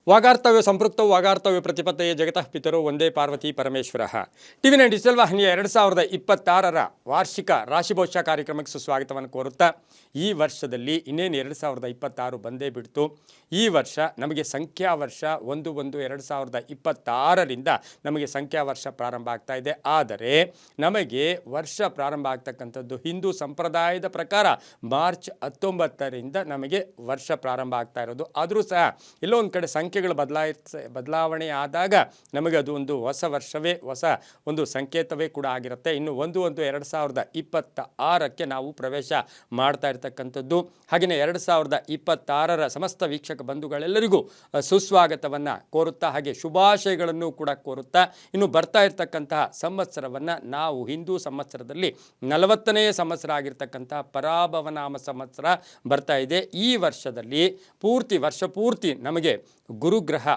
ವಾಗಾರ್ತವ್ಯ ಸಂಪೃಕ್ತೌ ವಾಗಾರ್ತವ್ಯ ಪ್ರತಿಪತ್ತೆಯೇ ಜಗತಃ ಪಿತರೋ ಒಂದೇ ಪಾರ್ವತಿ ಪರಮೇಶ್ವರಃ. ಟಿವಿ9 ಡಿಜಿಟಲ್ ವಾಹಿನಿಯ 2026ರ ವಾರ್ಷಿಕ ರಾಶಿ ಭವಿಷ್ಯ ಕಾರ್ಯಕ್ರಮಕ್ಕೆ ಸುಸ್ವಾಗತವನ್ನು ಕೋರುತ್ತಾ, ಈ ವರ್ಷದಲ್ಲಿ ಇನ್ನೇನು 2026 ಬಂದೇ ಬಿಡ್ತು. ಈ ವರ್ಷ ನಮಗೆ ಸಂಖ್ಯಾ ವರ್ಷ 1/1/2026ರಿಂದ ನಮಗೆ ಸಂಖ್ಯಾ ವರ್ಷ ಪ್ರಾರಂಭ ಆಗ್ತಾ ಇದೆ. ಆದರೆ ನಮಗೆ ವರ್ಷ ಪ್ರಾರಂಭ ಆಗ್ತಕ್ಕಂಥದ್ದು ಹಿಂದೂ ಸಂಪ್ರದಾಯದ ಪ್ರಕಾರ ಮಾರ್ಚ್ 19ರಿಂದ ನಮಗೆ ವರ್ಷ ಪ್ರಾರಂಭ ಆಗ್ತಾ ಇರೋದು. ಆದರೂ ಸಹ ಎಲ್ಲೋ ಒಂದು ಕಡೆ ಸಂಖ್ಯೆಗಳು ಬದಲಾವಣೆ ಆದಾಗ ನಮಗೆ ಅದು ಒಂದು ಹೊಸ ವರ್ಷವೇ, ಹೊಸ ಒಂದು ಸಂಕೇತವೇ ಕೂಡ ಆಗಿರುತ್ತೆ. ಇನ್ನು 1/1/2026ಕ್ಕೆ ನಾವು ಪ್ರವೇಶ ಮಾಡ್ತಾ ಇರ್ತಕ್ಕಂಥದ್ದು. ಹಾಗೆಯೇ 2026ರ ಸಮಸ್ತ ವೀಕ್ಷಕ ಬಂಧುಗಳೆಲ್ಲರಿಗೂ ಸುಸ್ವಾಗತವನ್ನು ಕೋರುತ್ತಾ, ಹಾಗೆ ಶುಭಾಶಯಗಳನ್ನು ಕೂಡ ಕೋರುತ್ತಾ, ಇನ್ನು ಬರ್ತಾ ಇರ್ತಕ್ಕಂತಹ ಸಂವತ್ಸರವನ್ನು ನಾವು ಹಿಂದೂ ಸಂವತ್ಸರದಲ್ಲಿ 40ನೇ ಸಂವತ್ಸರ ಆಗಿರ್ತಕ್ಕಂತಹ ಪರಾಭವನಾಮ ಸಂವತ್ಸರ ಬರ್ತಾ ಇದೆ. ಈ ವರ್ಷದಲ್ಲಿ ವರ್ಷ ಪೂರ್ತಿ ನಮಗೆ ಗುರುಗ್ರಹ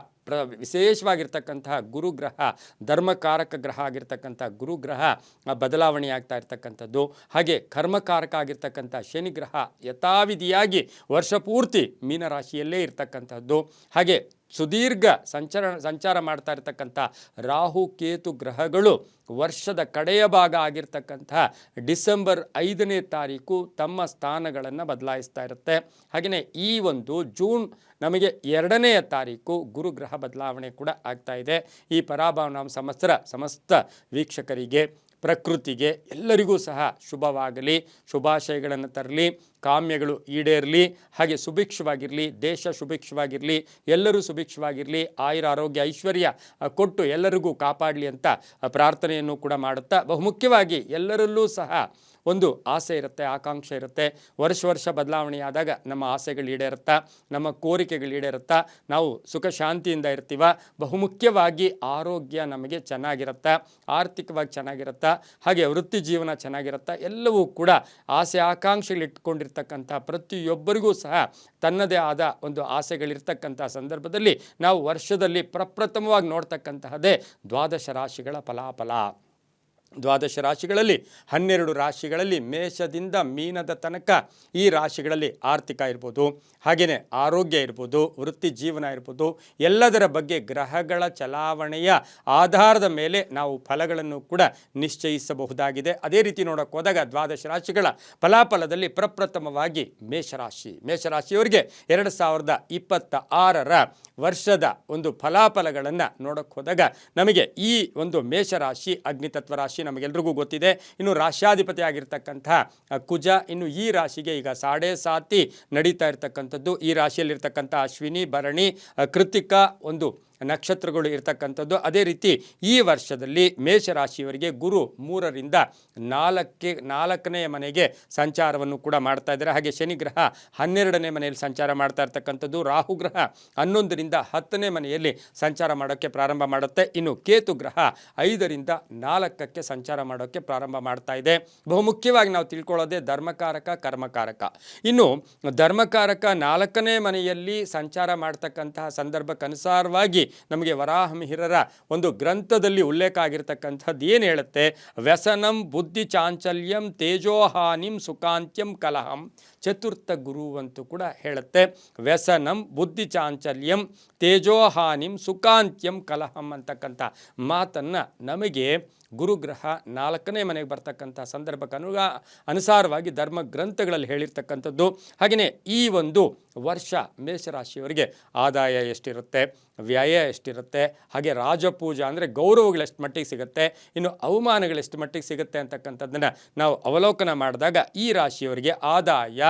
ವಿಶೇಷವಾಗಿರ್ತಕ್ಕಂತಹ ಗುರುಗ್ರಹ, ಧರ್ಮಕಾರಕ ಗ್ರಹ ಆಗಿರ್ತಕ್ಕಂಥ ಗುರುಗ್ರಹ ಬದಲಾವಣೆ ಆಗ್ತಾ ಇರ್ತಕ್ಕಂಥದ್ದು. ಹಾಗೆ ಕರ್ಮಕಾರಕ ಆಗಿರ್ತಕ್ಕಂಥ ಶನಿಗ್ರಹ ಯಥಾವಿಧಿಯಾಗಿ ವರ್ಷ ಪೂರ್ತಿ ಮೀನರಾಶಿಯಲ್ಲೇ ಇರ್ತಕ್ಕಂಥದ್ದು. ಹಾಗೆ ಸುದೀರ್ಘ ಸಂಚಾರ ಮಾಡ್ತಾ ಇರ್ತಕ್ಕಂಥ ರಾಹು ಕೇತು ಗ್ರಹಗಳು ವರ್ಷದ ಕಡೆಯ ಭಾಗ ಆಗಿರ್ತಕ್ಕಂತಹ ಡಿಸೆಂಬರ್ 5ನೇ ತಾರೀಕು ತಮ್ಮ ಸ್ಥಾನಗಳನ್ನು ಬದಲಾಯಿಸ್ತಾ ಇರುತ್ತೆ. ಹಾಗೆಯೇ ಈ ಒಂದು ಜೂನ್ ನಮಗೆ 2ನೇ ತಾರೀಕು ಗುರುಗ್ರಹ ಬದಲಾವಣೆ ಕೂಡ ಆಗ್ತಾ ಇದೆ. ಈ ಪರಾಭವನಾಮ ಸಂವತ್ಸರ ಸಮಸ್ತ ವೀಕ್ಷಕರಿಗೆ, ಪ್ರಕೃತಿಗೆ ಎಲ್ಲರಿಗೂ ಸಹ ಶುಭವಾಗಲಿ, ಶುಭಾಶಯಗಳನ್ನು ತರಲಿ, ಕಾಮ್ಯಗಳು ಈಡೇರಲಿ, ಹಾಗೆ ಸುಭಿಕ್ಷವಾಗಿರಲಿ, ದೇಶ ಸುಭಿಕ್ಷವಾಗಿರಲಿ, ಎಲ್ಲರೂ ಸುಭಿಕ್ಷವಾಗಿರಲಿ, ಆಯುರ ಆರೋಗ್ಯ ಐಶ್ವರ್ಯ ಕೊಟ್ಟು ಎಲ್ಲರಿಗೂ ಕಾಪಾಡಲಿ ಅಂತ ಪ್ರಾರ್ಥನೆಯನ್ನು ಕೂಡ ಮಾಡುತ್ತಾ, ಬಹುಮುಖ್ಯವಾಗಿ ಎಲ್ಲರಲ್ಲೂ ಸಹ ಒಂದು ಆಸೆ ಇರುತ್ತೆ, ಆಕಾಂಕ್ಷೆ ಇರುತ್ತೆ. ವರ್ಷ ಬದಲಾವಣೆಯಾದಾಗ ನಮ್ಮ ಆಸೆಗಳು ಈಡೇರುತ್ತಾ, ನಮ್ಮ ಕೋರಿಕೆಗಳು ಈಡೇರುತ್ತಾ, ನಾವು ಸುಖ ಶಾಂತಿಯಿಂದ ಇರ್ತೀವ. ಬಹುಮುಖ್ಯವಾಗಿ ಆರೋಗ್ಯ ನಮಗೆ ಚೆನ್ನಾಗಿರುತ್ತಾ, ಆರ್ಥಿಕವಾಗಿ ಚೆನ್ನಾಗಿರುತ್ತಾ, ಹಾಗೆ ವೃತ್ತಿ ಜೀವನ ಚೆನ್ನಾಗಿರುತ್ತಾ, ಎಲ್ಲವೂ ಕೂಡ ಆಸೆ ಆಕಾಂಕ್ಷೆಗಳು ಇಟ್ಕೊಂಡಿರ್ತಕ್ಕಂಥ ಪ್ರತಿಯೊಬ್ಬರಿಗೂ ಸಹ ತನ್ನದೇ ಆದ ಒಂದು ಆಸೆಗಳಿರ್ತಕ್ಕಂಥ ಸಂದರ್ಭದಲ್ಲಿ ನಾವು ವರ್ಷದಲ್ಲಿ ಪ್ರಪ್ರಥಮವಾಗಿ ನೋಡ್ತಕ್ಕಂತಹದ್ದೇ ದ್ವಾದಶ ರಾಶಿಗಳ ಫಲಾಫಲ. ದ್ವಾದಶ ರಾಶಿಗಳಲ್ಲಿ 12 ರಾಶಿಗಳಲ್ಲಿ ಮೇಷದಿಂದ ಮೀನದ ತನಕ ಈ ರಾಶಿಗಳಲ್ಲಿ ಆರ್ಥಿಕ ಇರ್ಬೋದು, ಹಾಗೆಯೇ ಆರೋಗ್ಯ ಇರ್ಬೋದು, ವೃತ್ತಿ ಜೀವನ ಇರ್ಬೋದು, ಎಲ್ಲದರ ಬಗ್ಗೆ ಗ್ರಹಗಳ ಚಲಾವಣೆಯ ಆಧಾರದ ಮೇಲೆ ನಾವು ಫಲಗಳನ್ನು ಕೂಡ ನಿಶ್ಚಯಿಸಬಹುದಾಗಿದೆ. ಅದೇ ರೀತಿ ನೋಡೋಕೆ ಹೋದಾಗ ದ್ವಾದಶ ರಾಶಿಗಳ ಫಲಾಫಲದಲ್ಲಿ ಪ್ರಪ್ರಥಮವಾಗಿ ಮೇಷರಾಶಿಯವರಿಗೆ 2026ರ ವರ್ಷದ ಒಂದು ಫಲಾಫಲಗಳನ್ನು ನೋಡೋಕೆ ಹೋದಾಗ ನಮಗೆ ಈ ಒಂದು ಮೇಷರಾಶಿ ಅಗ್ನಿತತ್ವ ರಾಶಿ ನಮಗೆಲ್ರಿಗೂ ಗೊತ್ತಿದೆ. ಇನ್ನು ರಾಶ್ಯಾಧಿಪತಿ ಆಗಿರ್ತಕ್ಕಂಥ ಕುಜ ಇನ್ನು ಈ ರಾಶಿಗೆ ಈಗ 7.5 ನಡೀತಾ ಇರ್ತಕ್ಕಂಥದ್ದು. ಈ ರಾಶಿಯಲ್ಲಿರ್ತಕ್ಕಂಥ ಅಶ್ವಿನಿ, ಭರಣಿ, ಕೃತಿಕ ಒಂದು ನಕ್ಷತ್ರಗಳು ಇರ್ತಕ್ಕಂಥದ್ದು. ಅದೇ ರೀತಿ ಈ ವರ್ಷದಲ್ಲಿ ಮೇಷರಾಶಿಯವರಿಗೆ ಗುರು 3ರಿಂದ 4ನೇ ಮನೆಗೆ ಸಂಚಾರವನ್ನು ಕೂಡ ಮಾಡ್ತಾ ಇದ್ದಾರೆ. ಹಾಗೆ ಶನಿಗ್ರಹ 12ನೇ ಮನೆಯಲ್ಲಿ ಸಂಚಾರ ಮಾಡ್ತಾ ಇರ್ತಕ್ಕಂಥದ್ದು. ರಾಹುಗ್ರಹ 11ರಿಂದ 10ನೇ ಮನೆಯಲ್ಲಿ ಸಂಚಾರ ಮಾಡೋಕ್ಕೆ ಪ್ರಾರಂಭ ಮಾಡುತ್ತೆ. ಇನ್ನು ಕೇತು ಗ್ರಹ 5ರಿಂದ 4ಕ್ಕೆ ಸಂಚಾರ ಮಾಡೋಕ್ಕೆ ಪ್ರಾರಂಭ ಮಾಡ್ತಾ ಇದೆ. ಬಹುಮುಖ್ಯವಾಗಿ ನಾವು ತಿಳ್ಕೊಳ್ಳೋದೇ ಧರ್ಮಕಾರಕ, ಕರ್ಮಕಾರಕ. ಇನ್ನು ಧರ್ಮಕಾರಕ 4ನೇ ಮನೆಯಲ್ಲಿ ಸಂಚಾರ ಮಾಡ್ತಕ್ಕಂತಹ ಸಂದರ್ಭಕ್ಕನುಸಾರವಾಗಿ ನಮಗೆ ವರಾಹಮಿಹಿರರ ಒಂದು ಗ್ರಂಥದಲ್ಲಿ ಉಲ್ಲೇಖ ಆಗಿರ್ತಕ್ಕಂಥದ್ದು ಏನು ಹೇಳುತ್ತೆ? ವ್ಯಸನಂ ಬುದ್ಧಿ ಚಾಂಚಲ್ಯಂ ತೇಜೋಹಾನಿಂ ಸುಖಾಂತ್ಯಂ ಕಲಹಂ ಚತುರ್ಥ ಗುರು ಅಂತೂ ಕೂಡ ಹೇಳುತ್ತೆ. ವ್ಯಸನಂ ಬುದ್ಧಿ ಚಾಂಚಲ್ಯಂ ತೇಜೋಹಾನಿಂ ಸುಖಾಂತ್ಯಂ ಕಲಹಂ ಅಂತಕ್ಕಂಥ ಮಾತನ್ನು ನಮಗೆ ಗುರುಗ್ರಹ 4ನೇ ಮನೆಗೆ ಬರ್ತಕ್ಕಂಥ ಸಂದರ್ಭಕ್ಕೆ ಅನುಸಾರವಾಗಿ ಧರ್ಮ ಗ್ರಂಥಗಳಲ್ಲಿ ಹೇಳಿರ್ತಕ್ಕಂಥದ್ದು. ಹಾಗೆಯೇ ಈ ಒಂದು ವರ್ಷ ಮೇಷರಾಶಿಯವರಿಗೆ ಆದಾಯ ಎಷ್ಟಿರುತ್ತೆ, ವ್ಯಯ ಎಷ್ಟಿರುತ್ತೆ, ಹಾಗೆ ರಾಜಪೂಜಾ ಅಂದರೆ ಗೌರವಗಳು ಎಷ್ಟು ಮಟ್ಟಿಗೆ ಸಿಗುತ್ತೆ, ಇನ್ನು ಅವಮಾನಗಳು ಎಷ್ಟು ಮಟ್ಟಿಗೆ ಸಿಗುತ್ತೆ ಅಂತಕ್ಕಂಥದ್ದನ್ನು ನಾವು ಅವಲೋಕನ ಮಾಡಿದಾಗ ಈ ರಾಶಿಯವರಿಗೆ ಆದಾಯ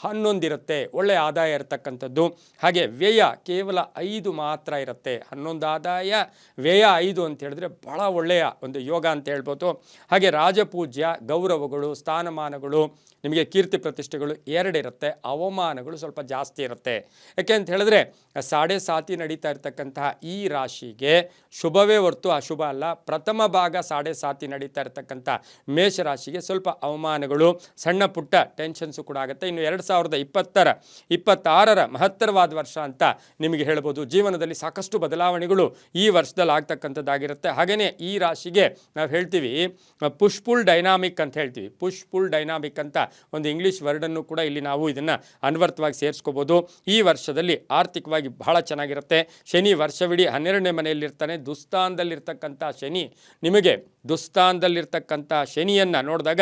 11 ಇರುತ್ತೆ, ಒಳ್ಳೆಯ ಆದಾಯ ಇರತಕ್ಕಂಥದ್ದು. ಹಾಗೆ ವ್ಯಯ ಕೇವಲ 5 ಮಾತ್ರ ಇರುತ್ತೆ. 11 ಆದಾಯ, ವ್ಯಯ 5 ಅಂತ ಹೇಳಿದ್ರೆ ಬಹಳ ಒಳ್ಳೆಯ ಒಂದು ಯೋಗ ಅಂತ ಹೇಳ್ಬೋದು. ಹಾಗೆ ರಾಜಪೂಜ್ಯ, ಗೌರವಗಳು, ಸ್ಥಾನಮಾನಗಳು, ನಿಮಗೆ ಕೀರ್ತಿ ಪ್ರತಿಷ್ಠೆಗಳು 2 ಇರುತ್ತೆ. ಅವಮಾನಗಳು ಸ್ವಲ್ಪ ಜಾಸ್ತಿ ಇರುತ್ತೆ. ಯಾಕೆ ಅಂತ ಹೇಳಿದ್ರೆ 7.5 ನಡೀತಾ ಇರ್ತಕ್ಕಂತಹ ಈ ರಾಶಿಗೆ ಶುಭವೇ ಹೊರತು ಅಶುಭ ಅಲ್ಲ. ಪ್ರಥಮ ಭಾಗ 7.5 ನಡೀತಾ ಇರ್ತಕ್ಕಂಥ ಮೇಷರಾಶಿಗೆ ಸ್ವಲ್ಪ ಅವಮಾನಗಳು, ಸಣ್ಣ ಪುಟ್ಟ ಟೆನ್ಷನ್ಸು ಕೂಡ ಆಗುತ್ತೆ. ಇನ್ನು 2026ರ ಮಹತ್ತರವಾದ ವರ್ಷ ಅಂತ ನಿಮಗೆ ಹೇಳ್ಬೋದು. ಜೀವನದಲ್ಲಿ ಸಾಕಷ್ಟು ಬದಲಾವಣೆಗಳು ಈ ವರ್ಷದಲ್ಲಿ ಆಗ್ತಕ್ಕಂಥದ್ದಾಗಿರುತ್ತೆ. ಹಾಗೆಯೇ ಈ ರಾಶಿಗೆ ನಾವು ಹೇಳ್ತೀವಿ ಪುಷ್ಫುಲ್ ಡೈನಾಮಿಕ್ ಅಂತ ಹೇಳ್ತೀವಿ. ಪುಷ್ಫುಲ್ ಡೈನಾಮಿಕ್ ಅಂತ ಒಂದು ಇಂಗ್ಲೀಷ್ ವರ್ಡನ್ನು ಕೂಡ ಇಲ್ಲಿ ನಾವು ಇದನ್ನು ಅನ್ವರ್ಥವಾಗಿ ಸೇರಿಸ್ಕೋಬೋದು. ಈ ವರ್ಷದಲ್ಲಿ ಆರ್ಥಿಕವಾಗಿ ಬಹಳ ಚೆನ್ನಾಗಿರುತ್ತೆ. ಶನಿ ವರ್ಷವಿಡೀ 12ನೇ ಮನೆಯಲ್ಲಿರ್ತಾನೆ. ದುಸ್ಥಾನದಲ್ಲಿರ್ತಕ್ಕಂಥ ಶನಿ ನಿಮಗೆ ದುಸ್ಥಾನದಲ್ಲಿರ್ತಕ್ಕಂಥ ಶನಿಯನ್ನು ನೋಡಿದಾಗ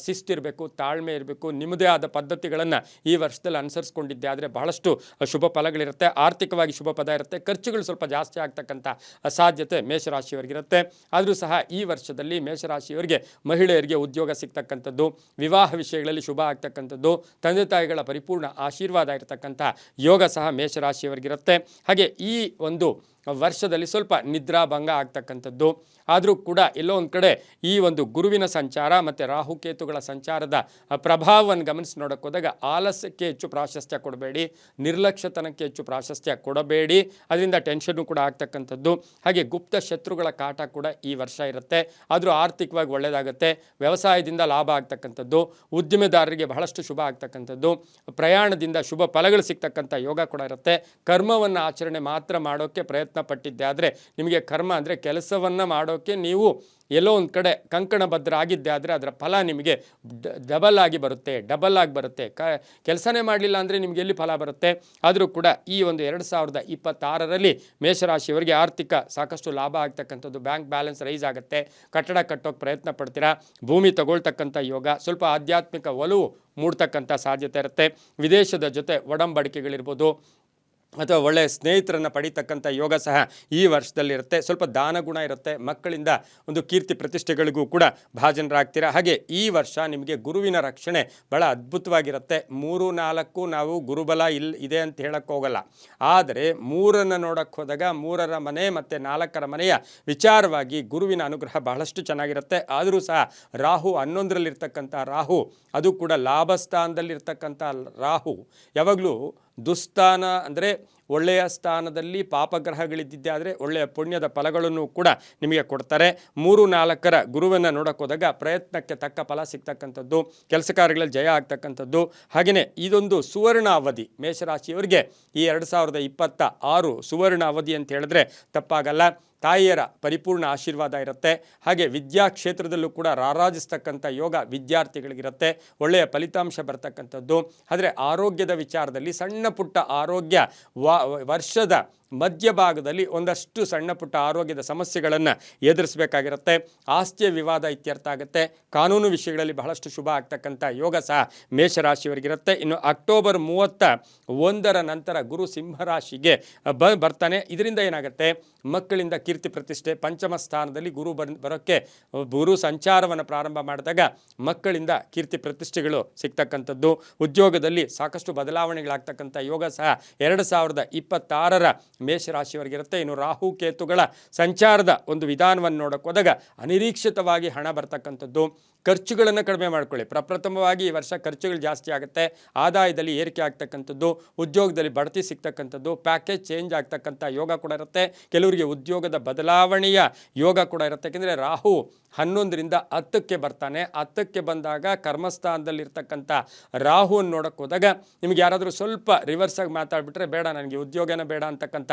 ಶಿಸ್ತಿರಬೇಕು, ತಾಳ್ಮೆ ಇರಬೇಕು, ನಿಮ್ಮದೇ ಆದ ಪದ್ಧತಿಗಳನ್ನು ಈ ವರ್ಷದಲ್ಲಿ ಅನುಸರಿಸ್ಕೊಂಡಿದ್ದೆ ಆದರೆ ಬಹಳಷ್ಟು ಶುಭ ಫಲಗಳಿರುತ್ತೆ. ಆರ್ಥಿಕವಾಗಿ ಶುಭ ಪದ ಇರುತ್ತೆ. ಖರ್ಚುಗಳು ಸ್ವಲ್ಪ ಜಾಸ್ತಿ ಆಗ್ತಕ್ಕಂಥ ಸಾಧ್ಯತೆ ಮೇಷರಾಶಿಯವರಿಗಿರುತ್ತೆ. ಆದರೂ ಸಹ ಈ ವರ್ಷದಲ್ಲಿ ಮೇಷರಾಶಿಯವರಿಗೆ ಮಹಿಳೆಯರಿಗೆ ಉದ್ಯೋಗ ಸಿಗ್ತಕ್ಕಂಥದ್ದು, ವಿವಾಹ ವಿಷಯಗಳಲ್ಲಿ ಶುಭ ಆಗ್ತಕ್ಕಂಥದ್ದು, ತಂದೆ ತಾಯಿಗಳ ಪರಿಪೂರ್ಣ ಆಶೀರ್ವಾದ ಇರತಕ್ಕಂಥ ಯೋಗ ಸಹ ಮೇಷರಾಶಿಯವರಿಗಿರುತ್ತೆ. ಹಾಗೆ ಈ ಒಂದು ವರ್ಷದಲ್ಲಿ ಸ್ವಲ್ಪ ನಿದ್ರಾಭಂಗ ಆಗ್ತಕ್ಕಂಥದ್ದು. ಆದರೂ ಕೂಡ ಎಲ್ಲೋ ಒಂದು ಕಡೆ ಈ ಒಂದು ಗುರುವಿನ ಸಂಚಾರ ಮತ್ತು ರಾಹುಕೇತುಗಳ ಸಂಚಾರದ ಪ್ರಭಾವವನ್ನು ಗಮನಿಸಿ ನೋಡೋಕೆ ಹೋದಾಗ ಆಲಸ್ಯಕ್ಕೆ ಹೆಚ್ಚು ಪ್ರಾಶಸ್ತ್ಯ ಕೊಡಬೇಡಿ, ನಿರ್ಲಕ್ಷ್ಯತನಕ್ಕೆ ಹೆಚ್ಚು ಪ್ರಾಶಸ್ತ್ಯ ಕೊಡಬೇಡಿ. ಅದರಿಂದ ಟೆನ್ಷನ್ನು ಕೂಡ ಆಗ್ತಕ್ಕಂಥದ್ದು. ಹಾಗೆ ಗುಪ್ತ ಶತ್ರುಗಳ ಕಾಟ ಕೂಡ ಈ ವರ್ಷ ಇರುತ್ತೆ. ಆದರೂ ಆರ್ಥಿಕವಾಗಿ ಒಳ್ಳೆಯದಾಗುತ್ತೆ. ವ್ಯವಸಾಯದಿಂದ ಲಾಭ ಆಗ್ತಕ್ಕಂಥದ್ದು, ಉದ್ದಿಮೆದಾರರಿಗೆ ಬಹಳಷ್ಟು ಶುಭ ಆಗ್ತಕ್ಕಂಥದ್ದು, ಪ್ರಯಾಣದಿಂದ ಶುಭ ಫಲಗಳು ಸಿಗ್ತಕ್ಕಂಥ ಯೋಗ ಕೂಡ ಇರುತ್ತೆ. ಕರ್ಮವನ್ನು ಆಚರಣೆ ಮಾತ್ರ ಮಾಡೋಕ್ಕೆ ಪ್ರಯತ್ನ ಪಟ್ಟಿದ್ದೆ ಆದರೆ ನಿಮಗೆ ಕರ್ಮ ಅಂದರೆ ಕೆಲಸವನ್ನು ಮಾಡೋಕ್ಕೆ ನೀವು ಎಲ್ಲೋ ಒಂದು ಕಡೆ ಕಂಕಣಬದ್ಧ ಆಗಿದ್ದೆ ಆದರೆ ಅದರ ಫಲ ನಿಮಗೆ ಡಬಲ್ ಆಗಿ ಬರುತ್ತೆ. ಕೆಲಸನೇ ಮಾಡಲಿಲ್ಲ ಅಂದರೆ ನಿಮಗೆ ಎಲ್ಲಿ ಫಲ ಬರುತ್ತೆ? ಆದರೂ ಕೂಡ ಈ ಒಂದು 2026ರಲ್ಲಿ ಮೇಷರಾಶಿಯವರಿಗೆ ಆರ್ಥಿಕ ಸಾಕಷ್ಟು ಲಾಭ ಆಗ್ತಕ್ಕಂಥದ್ದು, ಬ್ಯಾಂಕ್ ಬ್ಯಾಲೆನ್ಸ್ ರೈಸ್ ಆಗುತ್ತೆ, ಕಟ್ಟಡ ಕಟ್ಟೋಕ್ಕೆ ಪ್ರಯತ್ನ ಪಡ್ತೀರಾ, ಭೂಮಿ ತಗೊಳ್ತಕ್ಕಂಥ ಯೋಗ, ಸ್ವಲ್ಪ ಆಧ್ಯಾತ್ಮಿಕ ಒಲವು ಮೂಡ್ತಕ್ಕಂಥ ಸಾಧ್ಯತೆ ಇರುತ್ತೆ. ವಿದೇಶದ ಜೊತೆ ಒಡಂಬಡಿಕೆಗಳಿರ್ಬೋದು ಅಥವಾ ಒಳ್ಳೆಯ ಸ್ನೇಹಿತರನ್ನು ಪಡೀತಕ್ಕಂಥ ಯೋಗ ಸಹ ಈ ವರ್ಷದಲ್ಲಿರುತ್ತೆ. ಸ್ವಲ್ಪ ದಾನ ಗುಣ ಇರುತ್ತೆ. ಮಕ್ಕಳಿಂದ ಒಂದು ಕೀರ್ತಿ ಪ್ರತಿಷ್ಠೆಗಳಿಗೂ ಕೂಡ ಭಾಜನರಾಗ್ತೀರಾ. ಹಾಗೆ ಈ ವರ್ಷ ನಿಮಗೆ ಗುರುವಿನ ರಕ್ಷಣೆ ಭಾಳ ಅದ್ಭುತವಾಗಿರುತ್ತೆ. 3-4 ನಾವು ಗುರುಬಲ ಇದೆ ಅಂತ ಹೇಳಕ್ಕೆ ಹೋಗಲ್ಲ. ಆದರೆ 3 ನೋಡಕ್ಕೆ ಹೋದಾಗ 3ರ ಮನೆ ಮತ್ತು 4ರ ಮನೆಯ ವಿಚಾರವಾಗಿ ಗುರುವಿನ ಅನುಗ್ರಹ ಬಹಳಷ್ಟು ಚೆನ್ನಾಗಿರುತ್ತೆ. ಆದರೂ ಸಹ ರಾಹು 11ರಲ್ಲಿರ್ತಕ್ಕಂಥ ರಾಹು, ಅದು ಕೂಡ ಲಾಭಸ್ಥಾನದಲ್ಲಿರ್ತಕ್ಕಂಥ ರಾಹು ಯಾವಾಗಲೂ ದುಸ್ಥಾನ ಅಂದರೆ ಒಳ್ಳೆಯ ಸ್ಥಾನದಲ್ಲಿ ಪಾಪಗ್ರಹಗಳಿದ್ದಿದ್ದೆ ಆದರೆ ಒಳ್ಳೆಯ ಪುಣ್ಯದ ಫಲಗಳನ್ನು ಕೂಡ ನಿಮಗೆ ಕೊಡ್ತಾರೆ. 3-4ರ ಗುರುವನ್ನು ನೋಡೋಕೆ ಹೋದಾಗ ಪ್ರಯತ್ನಕ್ಕೆ ತಕ್ಕ ಫಲ ಸಿಗ್ತಕ್ಕಂಥದ್ದು, ಕೆಲಸ ಕಾರ್ಯಗಳಲ್ಲಿ ಜಯ ಆಗ್ತಕ್ಕಂಥದ್ದು. ಹಾಗೆಯೇ ಇದೊಂದು ಸುವರ್ಣ ಅವಧಿ ಮೇಷರಾಶಿಯವರಿಗೆ. ಈ 2026 ಸುವರ್ಣ ಅವಧಿ ಅಂತ ಹೇಳಿದ್ರೆ ತಪ್ಪಾಗಲ್ಲ. ತಾಯಿಯರ ಪರಿಪೂರ್ಣ ಆಶೀರ್ವಾದ ಇರುತ್ತೆ. ಹಾಗೆ ವಿದ್ಯಾ ಕ್ಷೇತ್ರದಲ್ಲೂ ಕೂಡ ರಾರಾಜಿಸ್ತಕ್ಕಂಥ ಯೋಗ ವಿದ್ಯಾರ್ಥಿಗಳಿಗಿರುತ್ತೆ. ಒಳ್ಳೆಯ ಫಲಿತಾಂಶ ಬರ್ತಕ್ಕಂಥದ್ದು. ಆದರೆ ಆರೋಗ್ಯದ ವಿಚಾರದಲ್ಲಿ ಸಣ್ಣ ಪುಟ್ಟ ಆರೋಗ್ಯ ವರ್ಷದ ಮಧ್ಯಭಾಗದಲ್ಲಿ ಒಂದಷ್ಟು ಸಣ್ಣ ಪುಟ್ಟ ಆರೋಗ್ಯದ ಸಮಸ್ಯೆಗಳನ್ನು ಎದುರಿಸಬೇಕಾಗಿರುತ್ತೆ. ಆಸ್ತಿಯ ವಿವಾದ ಇತ್ಯರ್ಥ ಆಗುತ್ತೆ. ಕಾನೂನು ವಿಷಯಗಳಲ್ಲಿ ಬಹಳಷ್ಟು ಶುಭ ಆಗ್ತಕ್ಕಂಥ ಯೋಗ ಸಹ ಮೇಷರಾಶಿಯವರಿಗಿರುತ್ತೆ. ಇನ್ನು ಅಕ್ಟೋಬರ್ 31ರ ನಂತರ ಗುರು ಸಿಂಹರಾಶಿಗೆ ಬರ್ತಾನೆ. ಇದರಿಂದ ಏನಾಗುತ್ತೆ? ಮಕ್ಕಳಿಂದ ಕೀರ್ತಿ ಪ್ರತಿಷ್ಠೆ, ಪಂಚಮ ಸ್ಥಾನದಲ್ಲಿ ಗುರು ಬರೋಕ್ಕೆ ಗುರು ಸಂಚಾರವನ್ನು ಪ್ರಾರಂಭ ಮಾಡಿದಾಗ ಮಕ್ಕಳಿಂದ ಕೀರ್ತಿ ಪ್ರತಿಷ್ಠೆಗಳು ಸಿಗ್ತಕ್ಕಂಥದ್ದು. ಉದ್ಯೋಗದಲ್ಲಿ ಸಾಕಷ್ಟು ಬದಲಾವಣೆಗಳಾಗ್ತಕ್ಕಂಥ ಯೋಗ ಸಹ 2026ರ ಮೇಷರಾಶಿಯವರಿಗಿರುತ್ತೆ. ಇನ್ನು ರಾಹು ಕೇತುಗಳ ಸಂಚಾರದ ಒಂದು ವಿಧಾನವನ್ನು ನೋಡೋಕೆ ಹೋದಾಗ ಅನಿರೀಕ್ಷಿತವಾಗಿ ಹಣ ಬರ್ತಕ್ಕಂಥದ್ದು. ಖರ್ಚುಗಳನ್ನು ಕಡಿಮೆ ಮಾಡ್ಕೊಳ್ಳಿ. ಪ್ರಪ್ರಥಮವಾಗಿ ಈ ವರ್ಷ ಖರ್ಚುಗಳು ಜಾಸ್ತಿ ಆಗುತ್ತೆ. ಆದಾಯದಲ್ಲಿ ಏರಿಕೆ ಆಗ್ತಕ್ಕಂಥದ್ದು, ಉದ್ಯೋಗದಲ್ಲಿ ಬಡ್ತಿ ಸಿಗ್ತಕ್ಕಂಥದ್ದು, ಪ್ಯಾಕೇಜ್ ಚೇಂಜ್ ಆಗ್ತಕ್ಕಂಥ ಯೋಗ ಕೂಡ ಇರುತ್ತೆ. ಕೆಲವರಿಗೆ ಉದ್ಯೋಗದ ಬದಲಾವಣೆಯ ಯೋಗ ಕೂಡ ಇರುತ್ತೆ. ಯಾಕೆಂದರೆ ರಾಹು 11ರಿಂದ 10ಕ್ಕೆ ಬರ್ತಾನೆ. 10ಕ್ಕೆ ಬಂದಾಗ ಕರ್ಮಸ್ಥಾನದಲ್ಲಿರ್ತಕ್ಕಂಥ ರಾಹುವನ್ನು ನೋಡೋಕೆ ಹೋದಾಗ ನಿಮ್ಗೆ ಯಾರಾದರೂ ಸ್ವಲ್ಪ ರಿವರ್ಸಾಗಿ ಮಾತಾಡ್ಬಿಟ್ರೆ ಬೇಡ, ನನಗೆ ಉದ್ಯೋಗನ ಬೇಡ ಅಂತಕ್ಕಂಥ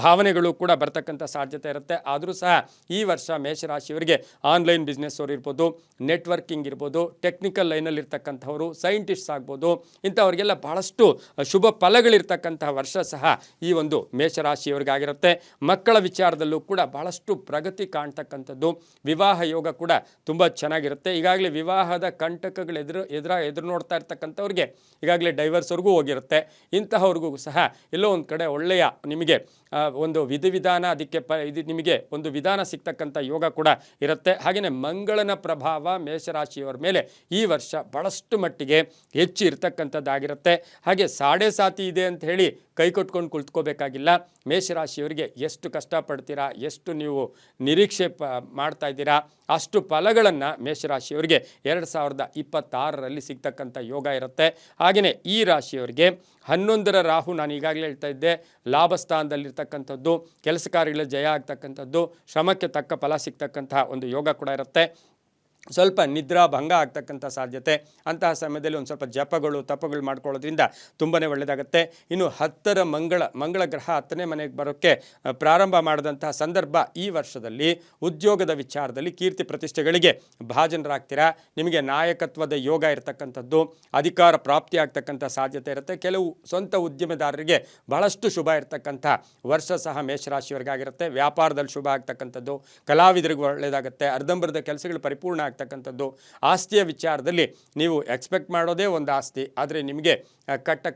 ಭಾವನೆಗಳು ಕೂಡ ಬರ್ತಕ್ಕಂಥ ಸಾಧ್ಯತೆ ಇರುತ್ತೆ. ಆದರೂ ಸಹ ಈ ವರ್ಷ ಮೇಷರಾಶಿಯವರಿಗೆ ಆನ್ಲೈನ್ ಬಿಸ್ನೆಸ್ ಅವರು ಇರ್ಬೋದು, ನೆಟ್ವರ್ಕಿಂಗ್ ಇರ್ಬೋದು, ಟೆಕ್ನಿಕಲ್ ಲೈನಲ್ಲಿ ಇರ್ತಕ್ಕಂಥವರು, ಸೈಂಟಿಸ್ಟ್ಸ್ ಆಗ್ಬೋದು, ಇಂಥವ್ರಿಗೆಲ್ಲ ಬಹಳಷ್ಟು ಶುಭ ಫಲಗಳಿರ್ತಕ್ಕಂಥ ವರ್ಷ ಸಹ ಈ ಒಂದು ಮೇಷರಾಶಿಯವರಿಗಾಗಿರುತ್ತೆ. ಮಕ್ಕಳ ವಿಚಾರದಲ್ಲೂ ಕೂಡ ಬಹಳಷ್ಟು ಪ್ರಗತಿ ಕಾಣ್ತಕ್ಕಂಥದ್ದು. ವಿವಾಹ ಯೋಗ ಕೂಡ ತುಂಬ ಚೆನ್ನಾಗಿರುತ್ತೆ. ಈಗಾಗಲೇ ವಿವಾಹದ ಕಂಟಕಗಳು ಎದುರು ನೋಡ್ತಾ ಇರ್ತಕ್ಕಂಥವ್ರಿಗೆ ಈಗಾಗಲೇ ಡೈವರ್ಸ್ವರೆಗೂ ಹೋಗಿರುತ್ತೆ. ಇಂತಹವ್ರಿಗೂ ಸಹ ಎಲ್ಲೋ ಒಂದು ಕಡೆ ಒಳ್ಳೆಯ ನಿಮಗೆ ಒಂದು ವಿಧಿವಿಧಾನ ಅದಕ್ಕೆ ಇದು ನಿಮಗೆ ಒಂದು ವಿಧಾನ ಸಿಗ್ತಕ್ಕಂಥ ಯೋಗ ಕೂಡ ಇರುತ್ತೆ. ಹಾಗೆಯೇ ಮಂಗಳನ ಪ್ರಭಾವ ಮೇಷರಾಶಿಯವರ ಮೇಲೆ ಈ ವರ್ಷ ಬಹಳಷ್ಟು ಮಟ್ಟಿಗೆ ಹೆಚ್ಚು ಇರ್ತಕ್ಕಂಥದ್ದಾಗಿರುತ್ತೆ. ಹಾಗೆ ಸಾಡೆ ಸಾತಿ ಇದೆ ಅಂತ ಹೇಳಿ ಕೈ ಕೊಟ್ಕೊಂಡು ಕುಳಿತುಕೋಬೇಕಾಗಿಲ್ಲ. ಮೇಷರಾಶಿಯವರಿಗೆ ಎಷ್ಟು ಕಷ್ಟಪಡ್ತೀರಾ, ಎಷ್ಟು ನೀವು ನಿರೀಕ್ಷೆ ಮಾಡ್ತಾ ಇದ್ದೀರಾ, ಅಷ್ಟು ಫಲಗಳನ್ನು ಮೇಷರಾಶಿಯವರಿಗೆ 2026ರಲ್ಲಿ ಸಿಗ್ತಕ್ಕಂಥ ಯೋಗ ಇರುತ್ತೆ. ಹಾಗೆಯೇ ಈ ರಾಶಿಯವರಿಗೆ 11ರ ರಾಹು, ನಾನು ಈಗಾಗಲೇ ಹೇಳ್ತಾ ಇದ್ದೆ, ಲಾಭಸ್ಥಾನದಲ್ಲಿರ್ತಕ್ಕಂಥದ್ದು, ಕೆಲಸ ಕಾರ್ಯಗಳಲ್ಲಿ ಜಯ ಆಗ್ತಕ್ಕಂಥದ್ದು, ಶ್ರಮಕ್ಕೆ ತಕ್ಕ ಫಲ ಸಿಗ್ತಕ್ಕಂಥ ಒಂದು ಯೋಗ ಕೂಡ ಇರುತ್ತೆ. ಸ್ವಲ್ಪ ನಿದ್ರಾ ಭಂಗ ಆಗ್ತಕ್ಕಂಥ ಸಾಧ್ಯತೆ. ಅಂತಹ ಸಮಯದಲ್ಲಿ ಒಂದು ಸ್ವಲ್ಪ ಜಪಗಳು ತಪಗಳು ಮಾಡ್ಕೊಳ್ಳೋದ್ರಿಂದ ತುಂಬಾ ಒಳ್ಳೆಯದಾಗುತ್ತೆ. ಇನ್ನು 10ರ ಮಂಗಳ ಗ್ರಹ 10ನೇ ಮನೆಗೆ ಬರೋಕ್ಕೆ ಪ್ರಾರಂಭ ಮಾಡಿದಂತಹ ಸಂದರ್ಭ ಈ ವರ್ಷದಲ್ಲಿ ಉದ್ಯೋಗದ ವಿಚಾರದಲ್ಲಿ ಕೀರ್ತಿ ಪ್ರತಿಷ್ಠೆಗಳಿಗೆ ಭಾಜನರಾಗ್ತೀರಾ. ನಿಮಗೆ ನಾಯಕತ್ವದ ಯೋಗ ಇರತಕ್ಕಂಥದ್ದು, ಅಧಿಕಾರ ಪ್ರಾಪ್ತಿ ಆಗ್ತಕ್ಕಂಥ ಸಾಧ್ಯತೆ ಇರುತ್ತೆ. ಕೆಲವು ಸ್ವಂತ ಉದ್ಯಮದಾರರಿಗೆ ಬಹಳಷ್ಟು ಶುಭ ಇರತಕ್ಕಂಥ ವರ್ಷ ಸಹ ಮೇಷರಾಶಿಯವರಿಗಾಗಿರುತ್ತೆ. ವ್ಯಾಪಾರದಲ್ಲಿ ಶುಭ ಆಗ್ತಕ್ಕಂಥದ್ದು, ಕಲಾವಿದರಿಗೆ ಒಳ್ಳೆಯದಾಗುತ್ತೆ. ಅರ್ಧಂಬರ್ಧ ಕೆಲಸಗಳು ಪರಿಪೂರ್ಣ ಆಗ್ತಕ್ಕಂಥದ್ದು. ಆಸ್ತಿಯ ವಿಚಾರದಲ್ಲಿ ನೀವು ಎಕ್ಸ್ಪೆಕ್ಟ್ ಮಾಡೋದೇ ಒಂದು ಆಸ್ತಿ, ಆದರೆ ನಿಮಗೆ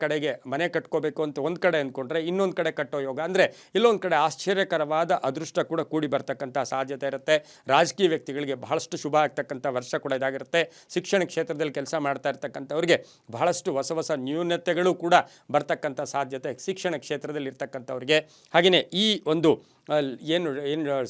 ಕಡೆಗೆ ಮನೆ ಕಟ್ಕೋಬೇಕು ಅಂತ ಒಂದು ಕಡೆ ಅಂದ್ಕೊಂಡ್ರೆ ಇನ್ನೊಂದು ಕಡೆ ಕಟ್ಟೋ ಯೋಗ, ಅಂದರೆ ಇಲ್ಲೊಂದು ಕಡೆ ಆಶ್ಚರ್ಯಕರವಾದ ಅದೃಷ್ಟ ಕೂಡ ಕೂಡಿ ಬರ್ತಕ್ಕಂಥ ಸಾಧ್ಯತೆ ಇರುತ್ತೆ. ರಾಜಕೀಯ ವ್ಯಕ್ತಿಗಳಿಗೆ ಬಹಳಷ್ಟು ಶುಭ ಆಗ್ತಕ್ಕಂಥ ವರ್ಷ ಕೂಡ ಇದಾಗಿರುತ್ತೆ. ಶಿಕ್ಷಣ ಕ್ಷೇತ್ರದಲ್ಲಿ ಕೆಲಸ ಮಾಡ್ತಾ ಇರ್ತಕ್ಕಂಥವ್ರಿಗೆ ಬಹಳಷ್ಟು ಹೊಸ ನ್ಯೂನತೆಗಳು ಕೂಡ ಬರ್ತಕ್ಕಂಥ ಸಾಧ್ಯತೆ ಶಿಕ್ಷಣ ಕ್ಷೇತ್ರದಲ್ಲಿ ಇರ್ತಕ್ಕಂಥವ್ರಿಗೆ. ಹಾಗೆಯೇ ಈ ಒಂದು ಏನು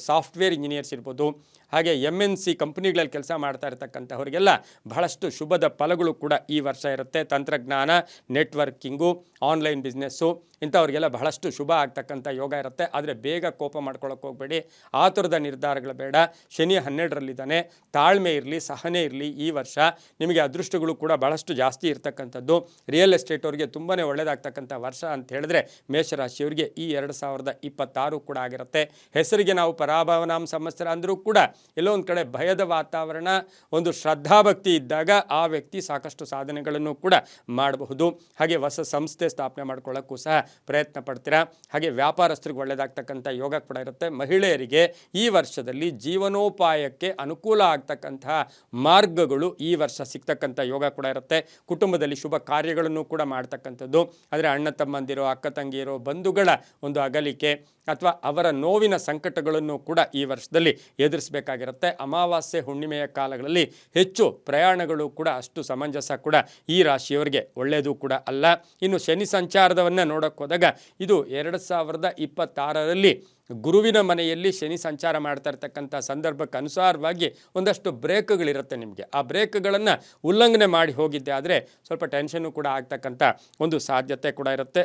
ಸಾಫ್ಟ್ವೇರ್ ಇಂಜಿನಿಯರ್ಸ್ ಇರ್ಬೋದು, ಹಾಗೆ MNC ಕಂಪ್ನಿಗಳಲ್ಲಿ ಕೆಲಸ ಮಾಡ್ತಾ ಇರ್ತಕ್ಕಂಥವ್ರಿಗೆಲ್ಲ ಬಹಳಷ್ಟು ಶುಭದ ಫಲಗಳು ಕೂಡ ಈ ವರ್ಷ ಇರುತ್ತೆ. ತಂತ್ರಜ್ಞಾನ, ನೆಟ್ವರ್ಕಿಂಗು, ಆನ್ಲೈನ್ ಬಿಸ್ನೆಸ್ಸು ಇಂಥವ್ರಿಗೆಲ್ಲ ಬಹಳಷ್ಟು ಶುಭ ಆಗ್ತಕ್ಕಂಥ ಯೋಗ ಇರುತ್ತೆ. ಆದರೆ ಬೇಗ ಕೋಪ ಮಾಡ್ಕೊಳ್ಳೋಕೆ ಹೋಗಬೇಡಿ, ಆತುರದ ನಿರ್ಧಾರಗಳು ಬೇಡ. ಶನಿ 12ರಲ್ಲಿದ್ದಾನೆ, ತಾಳ್ಮೆ ಇರಲಿ, ಸಹನೆ ಇರಲಿ. ಈ ವರ್ಷ ನಿಮಗೆ ಅದೃಷ್ಟಗಳು ಕೂಡ ಬಹಳಷ್ಟು ಜಾಸ್ತಿ ಇರ್ತಕ್ಕಂಥದ್ದು. ರಿಯಲ್ ಎಸ್ಟೇಟ್ ಅವರಿಗೆ ತುಂಬಾ ಒಳ್ಳೆಯದಾಗ್ತಕ್ಕಂಥ ವರ್ಷ ಅಂತ ಹೇಳಿದ್ರೆ ಮೇಷರಾಶಿಯವರಿಗೆ ಈ 2026 ಕೂಡ ಆಗಿರುತ್ತೆ. ಹೆಸರಿಗೆ ನಾವು ಪರಾಭವನಾಮ ಸಂವತ್ಸರ ಅಂದರೂ ಕೂಡ ಎಲ್ಲೋ ಒಂದು ಕಡೆ ಭಯದ ವಾತಾವರಣ, ಒಂದು ಶ್ರದ್ಧಾಭಕ್ತಿ ಇದ್ದಾಗ ಆ ವ್ಯಕ್ತಿ ಸಾಕಷ್ಟು ಸಾಧನೆಗಳನ್ನು ಕೂಡ ಮಾಡಬಹುದು. ಹಾಗೆ ಹೊಸ ಸಂಸ್ಥೆ ಸ್ಥಾಪನೆ ಮಾಡ್ಕೊಳ್ಳೋಕ್ಕೂ ಸಹ ಪ್ರಯತ್ನ ಪಡ್ತೀರಾ. ಹಾಗೆ ವ್ಯಾಪಾರಸ್ಥರಿಗೆ ಒಳ್ಳೆಯದಾಗ್ತಕ್ಕಂಥ ಯೋಗ ಕೂಡ ಇರುತ್ತೆ. ಮಹಿಳೆಯರಿಗೆ ಈ ವರ್ಷದಲ್ಲಿ ಜೀವನೋಪಾಯಕ್ಕೆ ಅನುಕೂಲ ಆಗ್ತಕ್ಕಂತಹ ಮಾರ್ಗಗಳು ಈ ವರ್ಷ ಸಿಗ್ತಕ್ಕಂಥ ಯೋಗ ಕೂಡ ಇರುತ್ತೆ. ಕುಟುಂಬದಲ್ಲಿ ಶುಭ ಕಾರ್ಯಗಳನ್ನು ಕೂಡ ಮಾಡ್ತಕ್ಕಂಥದ್ದು. ಆದರೆ ಅಣ್ಣ ತಮ್ಮಂದಿರೋ, ಅಕ್ಕ ತಂಗಿಯರೋ, ಬಂಧುಗಳ ಒಂದು ಅಗಲಿಕೆ ಅಥವಾ ಅವರ ನೋವಿನ ಸಂಕಟಗಳನ್ನು ಕೂಡ ಈ ವರ್ಷದಲ್ಲಿ ಎದುರಿಸಬೇಕಾಗಿರುತ್ತೆ. ಅಮಾವಾಸ್ಯೆ ಹುಣ್ಣಿಮೆಯ ಕಾಲಗಳಲ್ಲಿ ಹೆಚ್ಚು ಪ್ರಯಾಣಗಳು ಕೂಡ ಅಷ್ಟು ಸಮಂಜಸ ಕೂಡ ಈ ರಾಶಿಯವರಿಗೆ ಒಳ್ಳೆಯದು ಕೂಡ ಅಲ್ಲ. ಇನ್ನು ಶನಿ ಸಂಚಾರದವನ್ನು ನೋಡೋಕೆ ಹೋದಾಗ ಇದು 2026ರಲ್ಲಿ ಗುರುವಿನ ಮನೆಯಲ್ಲಿ ಶನಿ ಸಂಚಾರ ಮಾಡ್ತಾ ಇರ್ತಕ್ಕಂಥ ಸಂದರ್ಭಕ್ಕೆ ಅನುಸಾರವಾಗಿ ಒಂದಷ್ಟು ಬ್ರೇಕ್ಗಳಿರುತ್ತೆ ನಿಮಗೆ. ಆ ಬ್ರೇಕ್ಗಳನ್ನು ಉಲ್ಲಂಘನೆ ಮಾಡಿ ಹೋಗಿದ್ದೆ ಆದರೆ ಸ್ವಲ್ಪ ಟೆನ್ಷನ್ನು ಕೂಡ ಆಗ್ತಕ್ಕಂಥ ಒಂದು ಸಾಧ್ಯತೆ ಕೂಡ ಇರುತ್ತೆ.